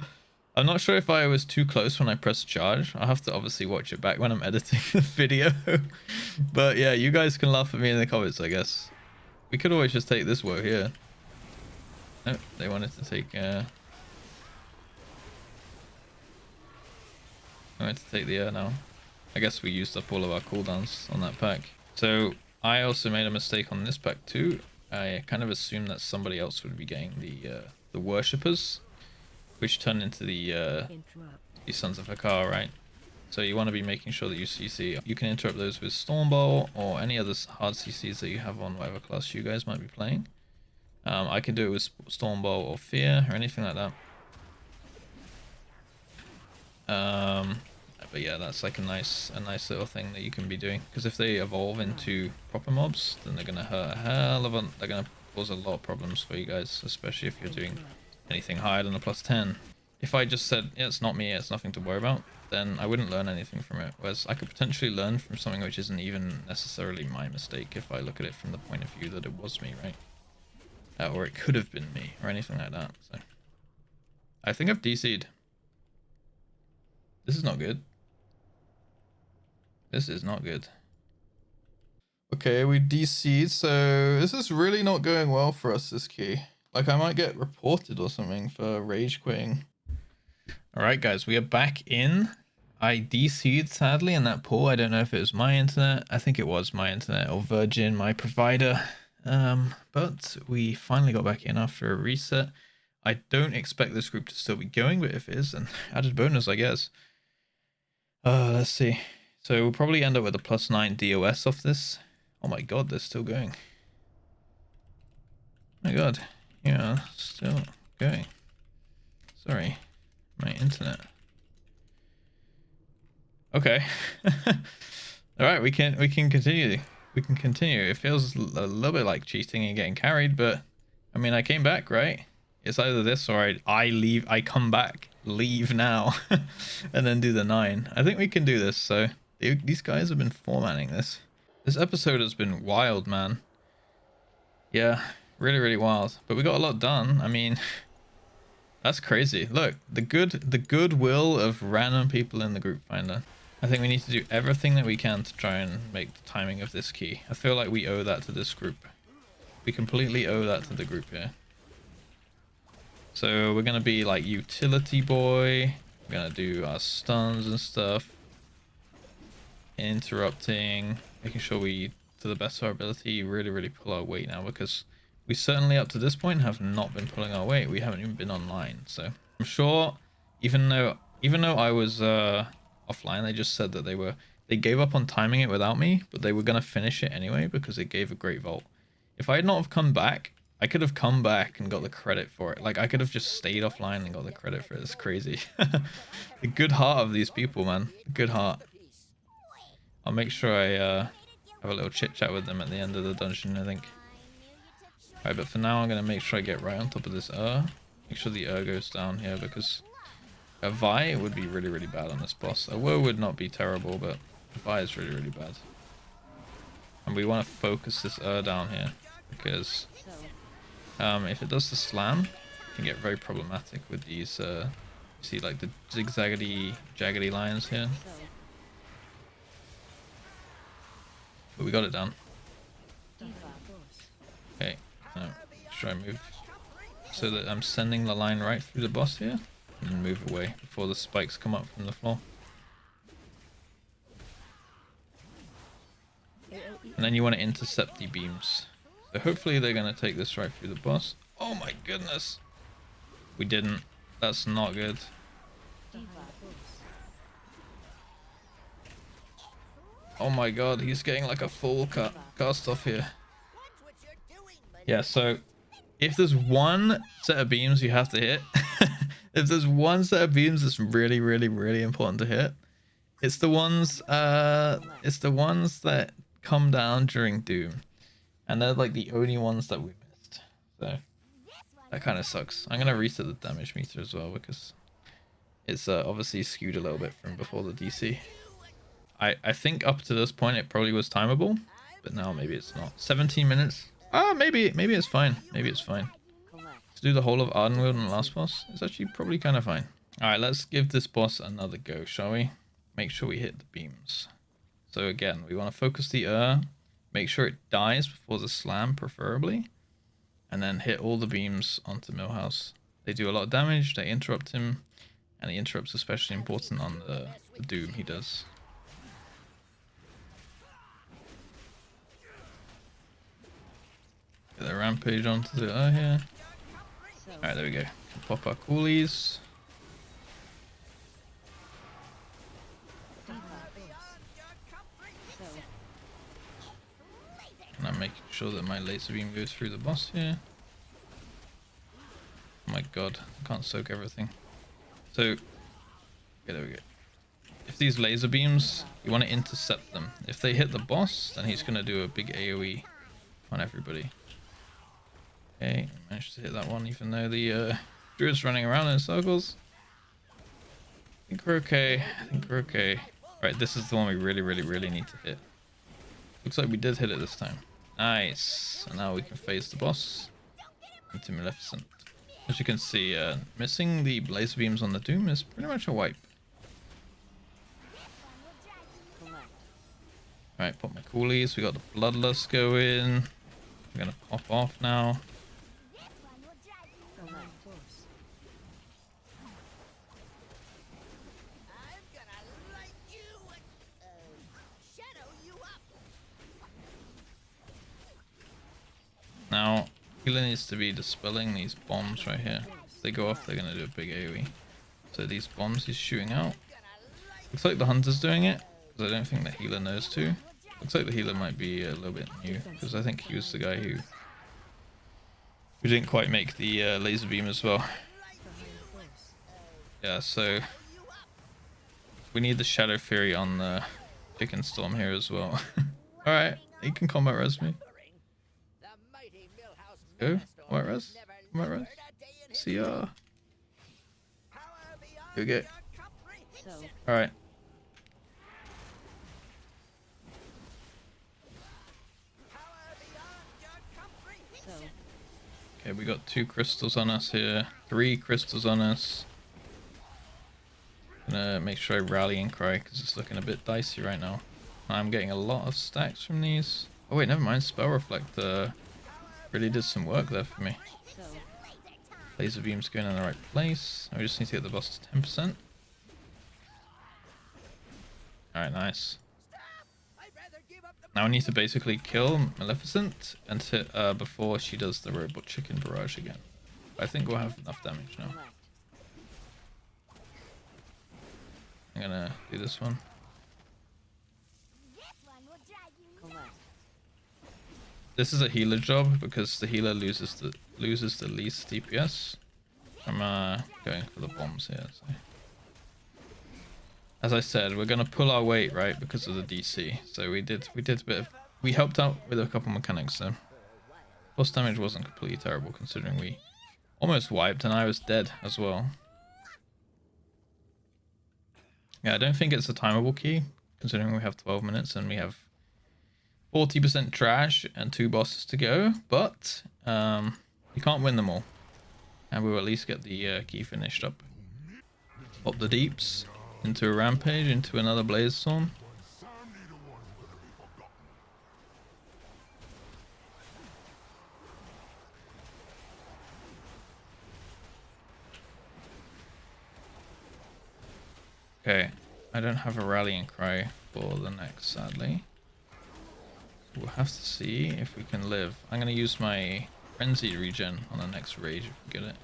I'm not sure if I was too close when I pressed charge. I'll have to obviously watch it back when I'm editing the video. But yeah, you guys can laugh at me in the comments, I guess. We could always just take this woe here. Oh, they wanted to take... I wanted to take the air now. I guess we used up all of our cooldowns on that pack. So I also made a mistake on this pack too. I kind of assumed that somebody else would be getting the worshippers, which turn into the Sons of Hakar, right? So you want to be making sure that you CC. You can interrupt those with Stormbolt or any other hard CCs that you have on whatever class you guys might be playing. I can do it with Stormbolt or Fear or anything like that. But yeah, that's like a nice little thing that you can be doing, because if they evolve into proper mobs, then they're gonna hurt a hell of a, they're gonna cause a lot of problems for you guys, especially if you're doing anything higher than a +10. If I just said, yeah, it's not me, it's nothing to worry about, then I wouldn't learn anything from it. Whereas I could potentially learn from something which isn't even necessarily my mistake if I look at it from the point of view that it was me, right? Or it could have been me, or anything like that. So I think I've DC'd. This is not good. This is not good. Okay, we DC'd, so this is really not going well for us, this key. Like, I might get reported or something for rage quitting. Alright guys, we are back in. I DC'd sadly in that pool. I don't know if it was my internet. I think it was my internet, or Virgin, my provider. But we finally got back in after a reset. I don't expect this group to still be going, but if it is, then added bonus, I guess. Let's see. So we'll probably end up with a +9 DOS off this. Oh my god, they're still going. Oh my god, yeah, still going. Sorry, my internet. Okay. Alright, we can continue. We can continue. It feels a little bit like cheating and getting carried, but I mean, I came back, right? It's either this or I leave, I come back, leave now, and then do the 9. I think we can do this, so these guys have been formatting this. This episode has been wild, man. Yeah, really, really wild. But we got a lot done. I mean, that's crazy. Look, the goodwill of random people in the group finder. I think we need to do everything that we can to try and make the timing of this key. I feel like we owe that to this group. We completely owe that to the group here. So we're going to be like utility boy. We're going to do our stuns and stuff. Interrupting. Making sure we, to the best of our ability, really, really pull our weight now, because we certainly up to this point have not been pulling our weight. We haven't even been online, so I'm sure even though I was offline, they just said that they gave up on timing it without me, but they were gonna finish it anyway because it gave a great vault. If I had not have come back, I could have come back and got the credit for it. Like I could have just stayed offline and got the credit for it. It's crazy. The good heart of these people, man. The good heart. I'll make sure I have a little chit chat with them at the end of the dungeon, I think. Alright, but for now I'm gonna make sure I get right on top of this Make sure the goes down here because a Vi would be really, really bad on this boss. A Woe would not be terrible, but a Vi is really, really bad. And we want to focus this down here because if it does the slam, it can get very problematic with these, see like the zigzaggedy, jaggedy lines here. But we got it down. Okay, now try and move so that I'm sending the line right through the boss here and then move away before the spikes come up from the floor. And then you want to intercept the beams. So hopefully they're going to take this right through the boss. Oh my goodness. We didn't. That's not good. Oh my god, he's getting like a full cast off here. Yeah, so if there's one set of beams you have to hit, if there's one set of beams that's really, really, really important to hit, it's the ones that come down during Doom. And they're like the only ones that we missed. So that kind of sucks. I'm going to reset the damage meter as well because it's obviously skewed a little bit from before the DC. I think up to this point it probably was timeable, but now maybe it's not. 17 minutes. Maybe it's fine. Maybe it's fine. To do the whole of Ardenweald on the last boss is actually probably kind of fine. Alright, let's give this boss another go, shall we? Make sure we hit the beams. So again, we want to focus the make sure it dies before the slam, preferably, and then hit all the beams onto Millhouse. They do a lot of damage, they interrupt him, and the interrupt's especially important on the Doom he does. Get the rampage onto the here. Alright, there we go. Pop our coolies. And I'm making sure that my laser beam goes through the boss here. Oh my god, I can't soak everything. So, yeah, there we go. If these laser beams, you want to intercept them. If they hit the boss, then he's going to do a big AoE on everybody. Okay, managed to hit that one even though the druid's running around in circles. I think we're okay. I think we're okay. Right, this is the one we really, really, really need to hit. Looks like we did hit it this time. Nice. And now we can phase the boss into Maleficent. As you can see, missing the laser beams on the Doom is pretty much a wipe. Alright, pop my coolies. We got the Bloodlust going. We're gonna pop off now. Now, healer needs to be dispelling these bombs right here. If they go off, they're going to do a big AoE. So these bombs he's shooting out. Looks like the hunter's doing it, because I don't think the healer knows to. Looks like the healer might be a little bit new, because I think he was the guy who didn't quite make the laser beam as well. Yeah, so we need the Shadow Fury on the Chicken Storm here as well. Alright, he can combat res me. Go, combat res, combat res. See ya. Here we go. Alright. Okay, we got 2 crystals on us here. 3 crystals on us. Gonna make sure I rally and cry because it's looking a bit dicey right now. I'm getting a lot of stacks from these. Oh wait, never mind. Spell Reflect really did some work there for me. Laser beam's going in the right place. I just need to get the boss to 10%. Alright, nice. Now I need to basically kill Maleficent until, before she does the robot chicken barrage again. I think we'll have enough damage now. I'm gonna do this one. This is a healer job because the healer loses the least DPS from going for the bombs here. So. As I said, we're gonna pull our weight, right, because of the DC. So we did a bit of, we helped out with a couple mechanics there. Boss damage wasn't completely terrible considering we almost wiped and I was dead as well. Yeah, I don't think it's a timeable key considering we have 12 minutes and we have 40% trash and 2 bosses to go, but you can't win them all. And we'll at least get the key finished up. Pop the deeps into a rampage, into another blaze storm. Okay, I don't have a rallying cry for the next, sadly. We'll have to see if we can live. I'm going to use my frenzy regen on the next rage if we get it.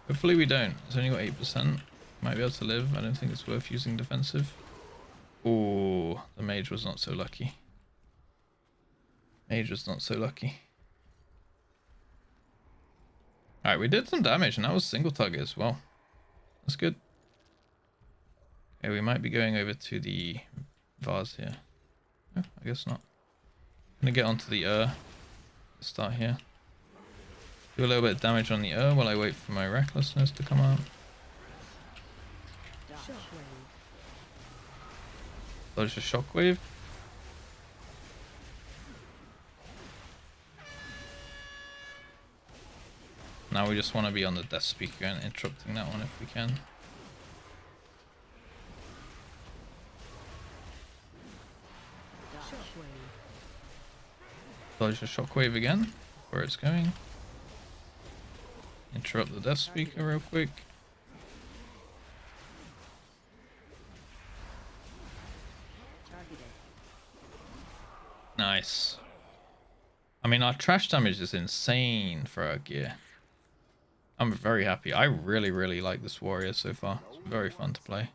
Hopefully we don't. It's only got 8%. Might be able to live. I don't think it's worth using defensive. Oh, the mage was not so lucky. Mage was not so lucky. Alright, we did some damage and that was single target as well. That's good. Okay, we might be going over to the vase here. Oh, I guess not. I'm gonna get onto the start here. Do a little bit of damage on the while I wait for my recklessness to come out. Dodge the shockwave. Now we just want to be on the death speaker and interrupting that one if we can. Dodge the shockwave again, where it's going. Interrupt the death speaker real quick. Nice. I mean, our trash damage is insane for our gear. I'm very happy. I really like this warrior so far. It's very fun to play.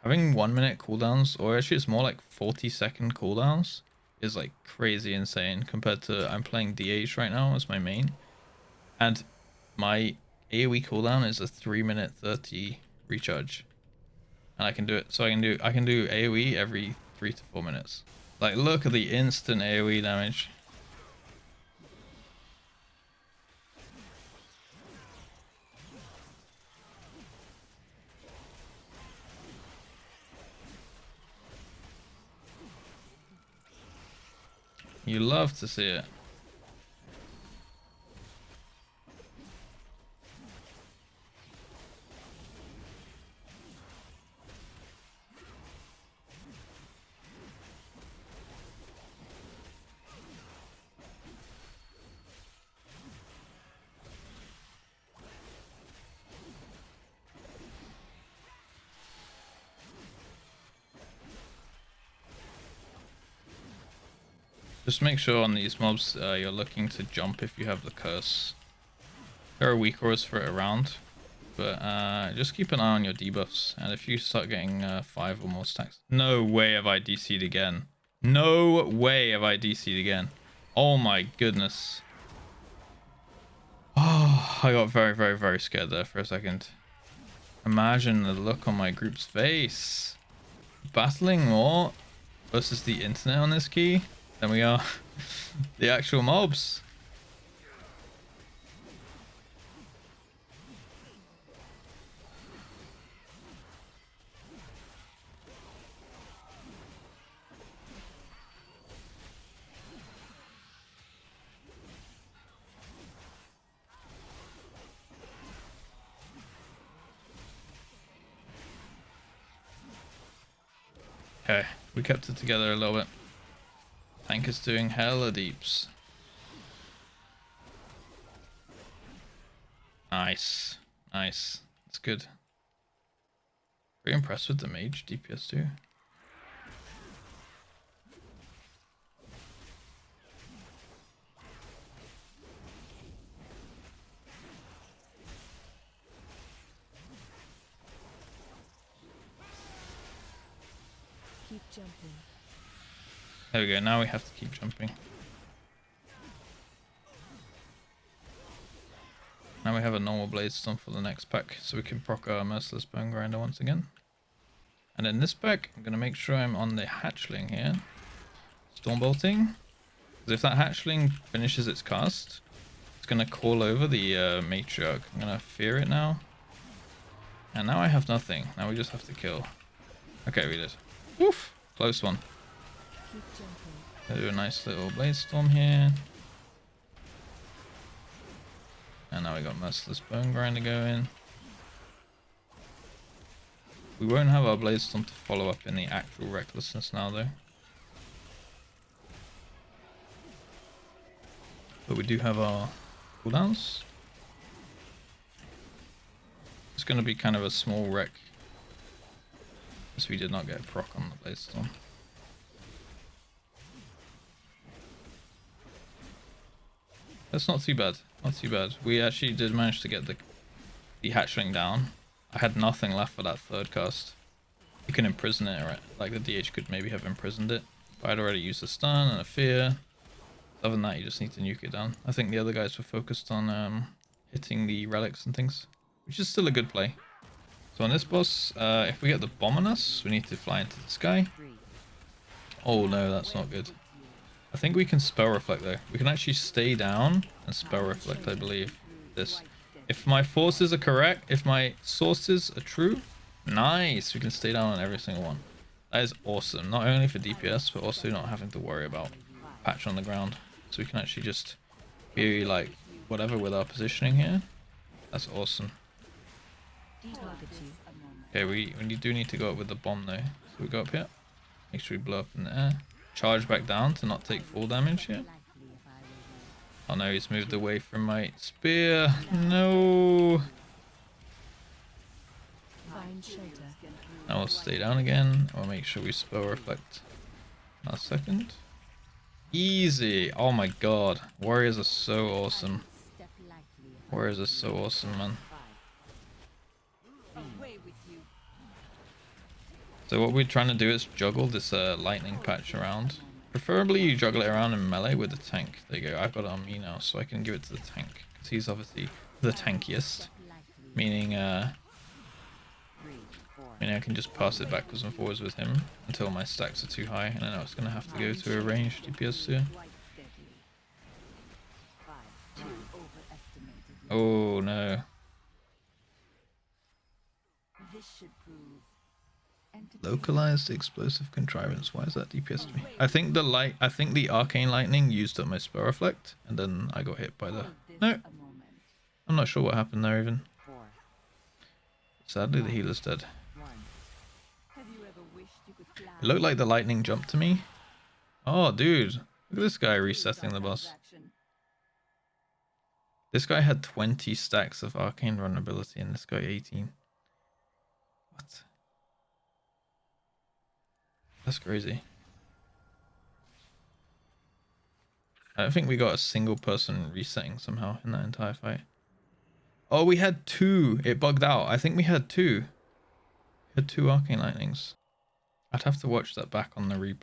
Having 1 minute cooldowns, or actually it's more like 40-second cooldowns, is like crazy insane compared to I'm playing DH right now as my main. And my AoE cooldown is a 3-minute 30 recharge. And I can do it. So I can do AoE every 3 to 4 minutes. Like, look at the instant AoE damage. You love to see it. Just make sure on these mobs you're looking to jump if you have the curse. There are weak auras for it around, but just keep an eye on your debuffs. And if you start getting 5 or more stacks, no way have I DC'd again. No way have I DC'd again. Oh my goodness. Oh, I got very scared there for a second. Imagine the look on my group's face. Battling more versus the internet on this key than we are the actual mobs. Okay, we kept it together a little bit. Tank is doing hella deeps. Nice. Nice. That's good. Very impressed with the mage DPS too. jumping. There we go, now we have to keep jumping. Now we have a normal blade storm for the next pack, so we can proc our Merciless Bone Grinder once again. And in this pack, I'm going to make sure I'm on the hatchling here. Storm bolting. Because if that hatchling finishes its cast, it's going to call over the matriarch. I'm going to fear it now. And now I have nothing. Now we just have to kill. Okay, we did. Woof! Close one. Keep jumping. Gonna do a nice little blade storm here. And now we got Merciless Bone Grinder going. We won't have our blade storm to follow up in the actual recklessness now though. But we do have our cooldowns. It's going to be kind of a small wreck, as we did not get a proc on the blade storm. That's not too bad, not too bad. We actually did manage to get the hatchling down. I had nothing left for that third cast. You can imprison it, right? Like the DH could maybe have imprisoned it, but I'd already used a stun and a fear. Other than that, you just need to nuke it down. I think the other guys were focused on hitting the relics and things, which is still a good play. So on this boss, if we get the bomb on us, we need to fly into the sky. Oh no, that's not good. I think we can spell reflect though. We can actually stay down and spell reflect, I believe. This. If my forces are correct, if my sources are true, nice. We can stay down on every single one. That is awesome. Not only for DPS, but also not having to worry about patch on the ground. So we can actually just be like whatever with our positioning here. That's awesome. Target you. Okay, we do need to go up with the bomb though. So we go up here. Make sure we blow up in the air. Charge back down to not take full damage here. Oh no, he's moved away from my spear. No. Find shelter. Now we'll stay down again. I'll make sure we spell reflect. Last second. Easy. Oh my god. Warriors are so awesome. Warriors are so awesome, man. So what we're trying to do is juggle this lightning patch around. Preferably you juggle it around in melee with the tank. There you go. I've got it on me now, so I can give it to the tank. Because he's obviously the tankiest. Meaning, I can just pass it backwards and forwards with him until my stacks are too high. And I know it's going to have to go to a ranged DPS here. Oh no. Localized explosive contrivance. Why is that DPS to me? I think the arcane lightning used up my spell reflect, and then I got hit by the. No, I'm not sure what happened there even. Sadly, the healer's dead. It looked like the lightning jumped to me. Oh, dude, look at this guy resetting the boss. This guy had 20 stacks of arcane vulnerability, and this guy 18. What? That's crazy. I don't think we got a single person resetting somehow in that entire fight. Oh, we had two. It bugged out. I think we had two. We had two arcane lightnings. I'd have to watch that back on the replay.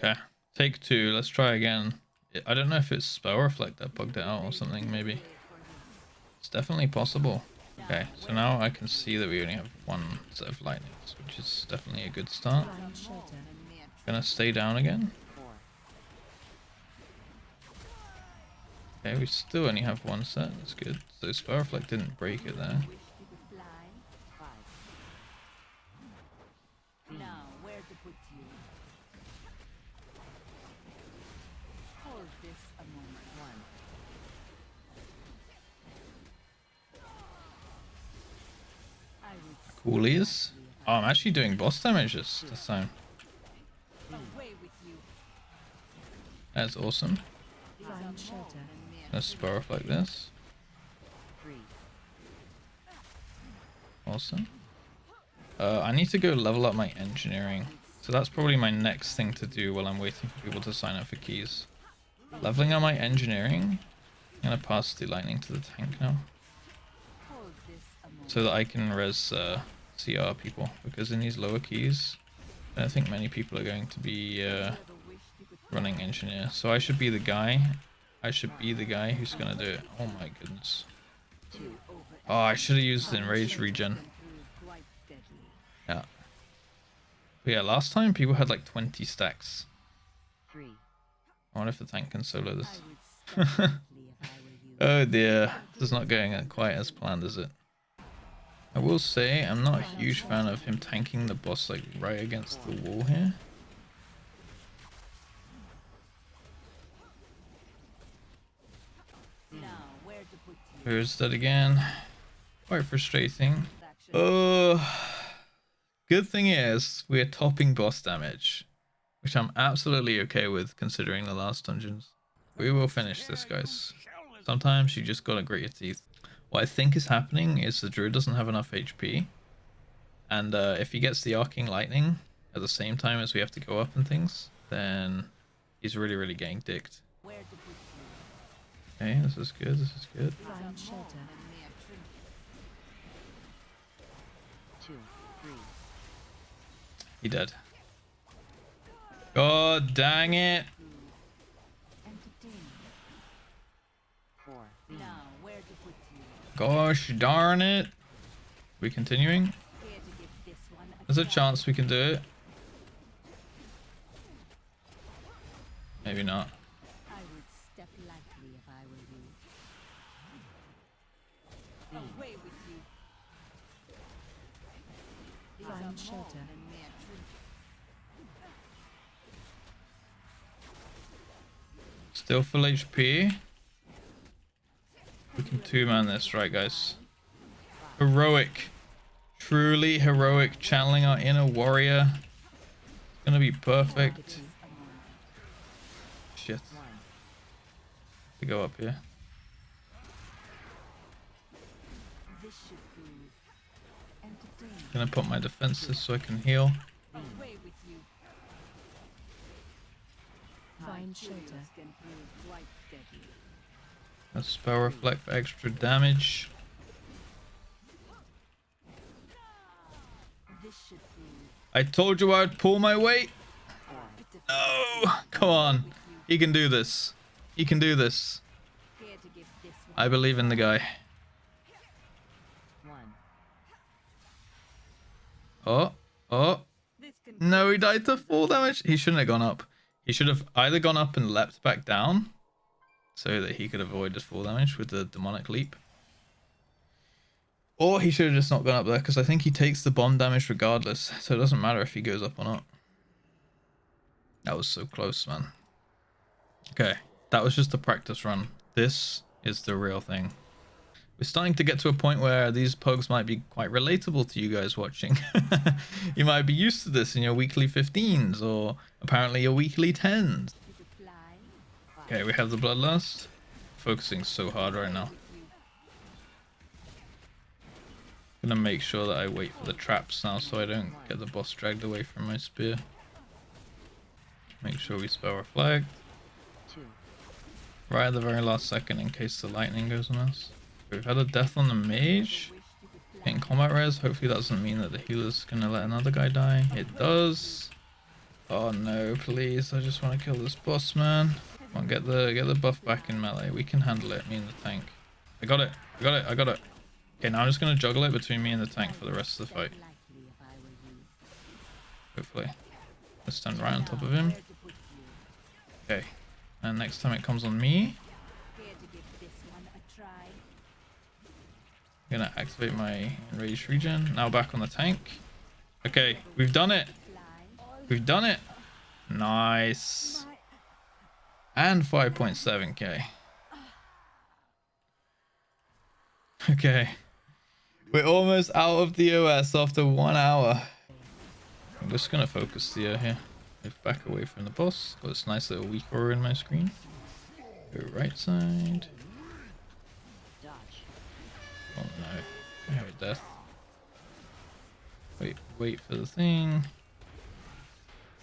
Okay, take two. Let's try again. I don't know if it's spell reflect that bugged it out or something. Maybe. It's definitely possible. Okay, so now I can see that we only have one set of lightnings, which is definitely a good start. Find shelter. Gonna stay down again. Okay, we still only have one set. That's good. So spell reflect didn't break it there. Coolies. Oh, I'm actually doing boss damage this time. That's awesome. Find shelter. Let's spell reflect this. Awesome. I need to go level up my engineering. So that's probably my next thing to do while I'm waiting for people to sign up for keys. Leveling up my engineering. I'm gonna pass the lightning to the tank now. So that I can res CR people. Because in these lower keys, I don't think many people are going to be running engineer, so I should be the guy. I should be the guy who's gonna do it. Oh my goodness. Oh, I should have used enraged regen. Yeah. But yeah, last time people had like 20 stacks. I wonder if the tank can solo this. Oh dear, this is not going quite as planned, is it? I will say I'm not a huge fan of him tanking the boss like right against the wall here. Here's that again. Quite frustrating. Oh, good thing is we're topping boss damage, which I'm absolutely okay with considering the last dungeons. We will finish this, guys. Sometimes you just gotta grit your teeth. What I think is happening is the druid doesn't have enough HP, and if he gets the arcing lightning at the same time as we have to go up and things, then he's really getting dicked. Okay, this is good, this is good. Find shelter. 2, 3. He dead. God dang it! Gosh darn it! We continuing? There's a chance we can do it. Maybe not. I would step lightly if I were you. Away with you. Find shelter. Still full HP. We can two-man this, right, guys? Heroic. Truly heroic. Channeling our inner warrior. It's gonna be perfect. Shit. To go up here. Gonna put my defenses so I can heal. Find shelter. A spell reflect for extra damage. I told you I'd pull my weight. No, come on. He can do this. He can do this. I believe in the guy. Oh, oh. No, he died to full damage. He shouldn't have gone up. He should have either gone up and leapt back down so that he could avoid his full damage with the demonic leap. Or he should have just not gone up there, because I think he takes the bomb damage regardless, so it doesn't matter if he goes up or not. That was so close, man. Okay, that was just a practice run. This is the real thing. We're starting to get to a point where these pugs might be quite relatable to you guys watching. You might be used to this in your weekly 15s, or apparently your weekly 10s. Okay, we have the Bloodlust. Focusing so hard right now. Gonna make sure that I wait for the traps now so I don't get the boss dragged away from my spear. Make sure we spell reflect. Right at the very last second in case the lightning goes on us. We've had a death on the mage. Getting combat res. Hopefully that doesn't mean that the healer's gonna let another guy die. It does. Oh no, please. I just want to kill this boss, man. Come on, get the buff back in melee. We can handle it, me and the tank. I got it. I got it. I got it. Okay, now I'm just gonna juggle it between me and the tank for the rest of the fight. Hopefully. Let's stand right on top of him. Okay. And next time it comes on me, I'm gonna activate my enraged regen. Now back on the tank. Okay, we've done it. We've done it. Nice. And 5.7k. Okay. We're almost out of the OS after 1 hour. I'm just gonna focus Theo here. Move back away from the boss. Got this nice little weak aura in my screen. Go right side. Oh no. I have a death. Wait for the thing.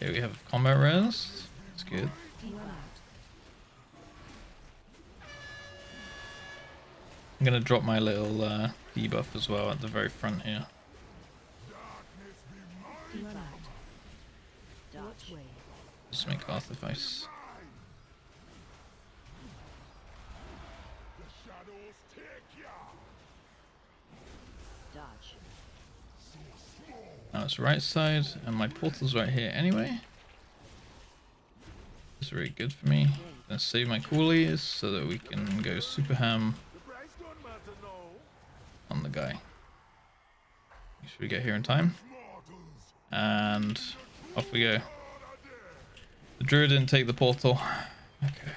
Okay, we have combat res. That's good. I'm gonna drop my little debuff as well at the very front here. Just make artifice. Dodge. Now it's right side, and my portal's right here anyway. It's really good for me. Gonna save my coolies so that we can go super ham on the guy. Make sure we get here in time. And off we go. The druid didn't take the portal. Okay.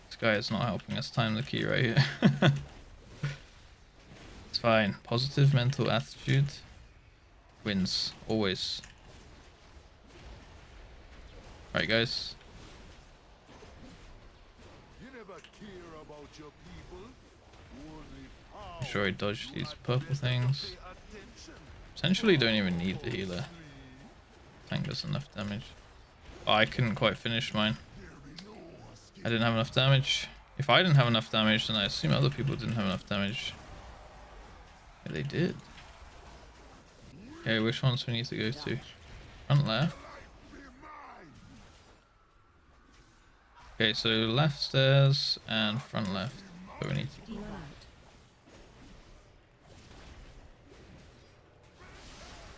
This guy is not helping us time the key right here. It's fine. Positive mental attitude wins. Always. Right, guys. Make sure I dodge these purple things. Potentially don't even need the healer. Tank does enough damage. Oh, I couldn't quite finish mine. I didn't have enough damage. If I didn't have enough damage, then I assume other people didn't have enough damage. Yeah, they did. Okay, which ones we need to go to? Front left. Okay, so left stairs and front left. So we need to go.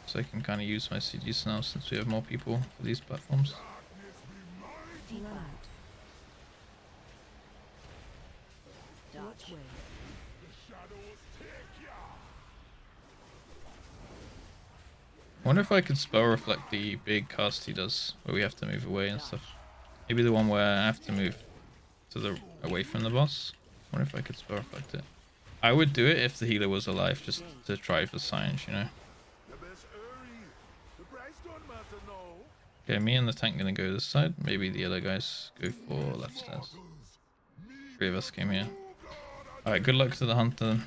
So I can kind of use my CGs now since we have more people for these platforms. Dodge. I wonder if I could spell reflect the big cast he does, where we have to move away and stuff. Maybe the one where I have to move to the away from the boss. I wonder if I could spell reflect it. I would do it if the healer was alive, just to try for science, you know. Okay, me and the tank gonna go this side. Maybe the other guys go for left stairs. 3 of us came here. Alright, good luck to the hunter then.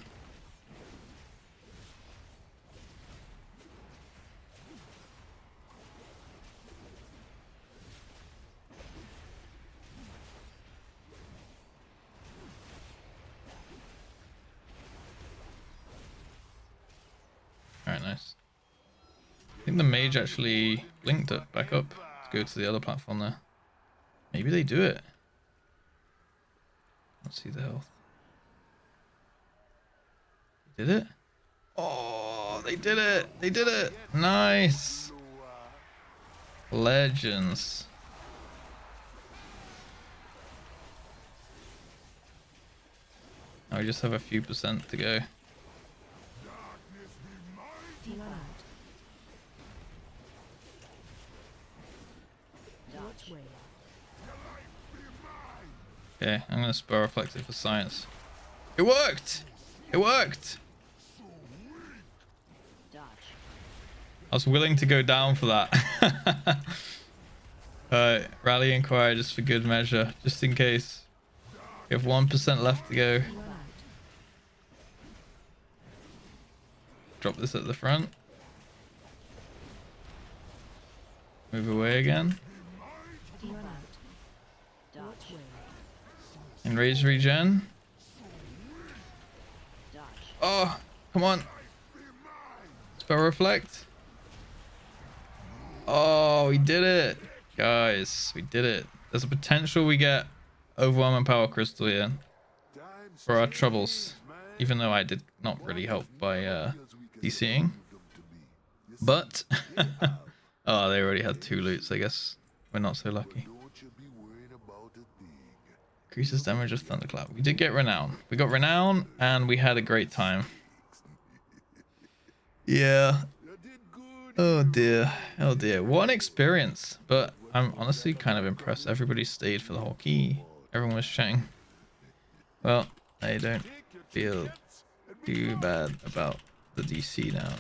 Alright, nice. I think the mage actually blinked it back up to go to the other platform there. Maybe they do it. Let's see the health. Did it? Oh, they did it! They did it! Nice! Legends. Now we just have a few percent to go. Okay, I'm gonna spell reflect it for science. It worked! It worked! I was willing to go down for that. Alright, rallying cry just for good measure, just in case. We have 1% left to go. Drop this at the front. Move away again. And raise regen. Oh, come on. Spell reflect. Oh, we did it. Guys, we did it. There's a potential we get overwhelming power crystal here for our troubles. Even though I did not really help by DCing. But, oh, they already had 2 loots, I guess. We're not so lucky. Increases damage of Thunderclap. We did get Renown. We got Renown and we had a great time. Yeah. Oh dear. Oh dear. What an experience. But I'm honestly kind of impressed. Everybody stayed for the whole key. Everyone was chatting. Well, I don't feel too bad about the DC now.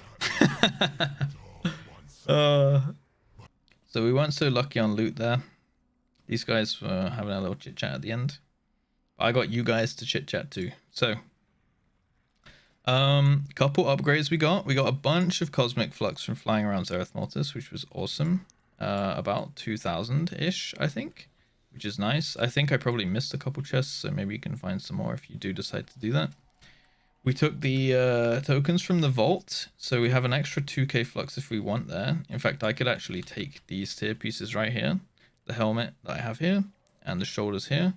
So we weren't so lucky on loot there. These guys were having a little chit chat at the end. I got you guys to chit chat too. So, couple upgrades we got. We got a bunch of cosmic flux from flying around Zereth Mortis, which was awesome. About 2,000-ish, I think, which is nice. I think I probably missed a couple chests, so maybe you can find some more if you do decide to do that. We took the tokens from the vault, so we have an extra 2k flux if we want there. In fact, I could actually take these tier pieces right here, the helmet that I have here, and the shoulders here,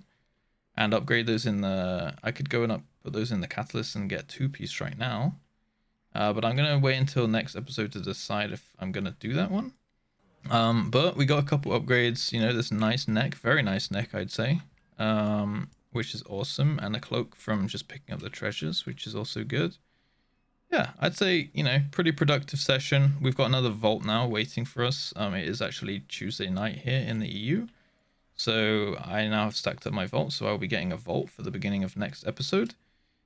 and upgrade those in the... I could go and put those in the catalyst and get 2-piece right now. But I'm going to wait until next episode to decide if I'm going to do that one. But we got a couple upgrades, you know, this nice neck, very nice neck, I'd say. Which is awesome, and a cloak from just picking up the treasures, which is also good. Yeah, I'd say, you know, pretty productive session. We've got another vault now waiting for us. It is actually Tuesday night here in the EU. So I now have stacked up my vault, so I'll be getting a vault for the beginning of next episode.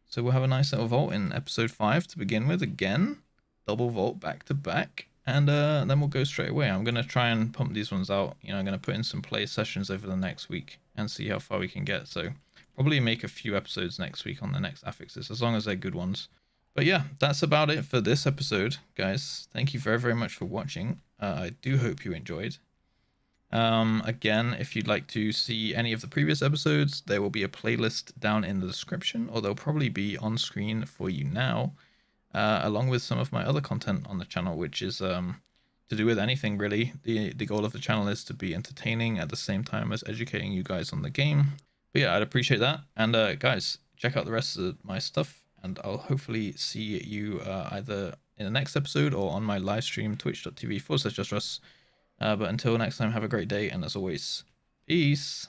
So we'll have a nice little vault in episode 5 to begin with again. Double vault back to back. And then we'll go straight away. I'm going to try and pump these ones out. You know, I'm going to put in some play sessions over the next week and see how far we can get. So probably make a few episodes next week on the next affixes, as long as they're good ones. But yeah, that's about it for this episode, guys. Thank you very, very much for watching. I do hope you enjoyed. Again, if you'd like to see any of the previous episodes, there will be a playlist down in the description, or they'll probably be on screen for you now, along with some of my other content on the channel, which is to do with anything really. The goal of the channel is to be entertaining at the same time as educating you guys on the game. But yeah, I'd appreciate that. And guys, check out the rest of my stuff, and I'll hopefully see you either in the next episode or on my live stream, twitch.tv/JustRuss. But until next time, have a great day, and as always, peace.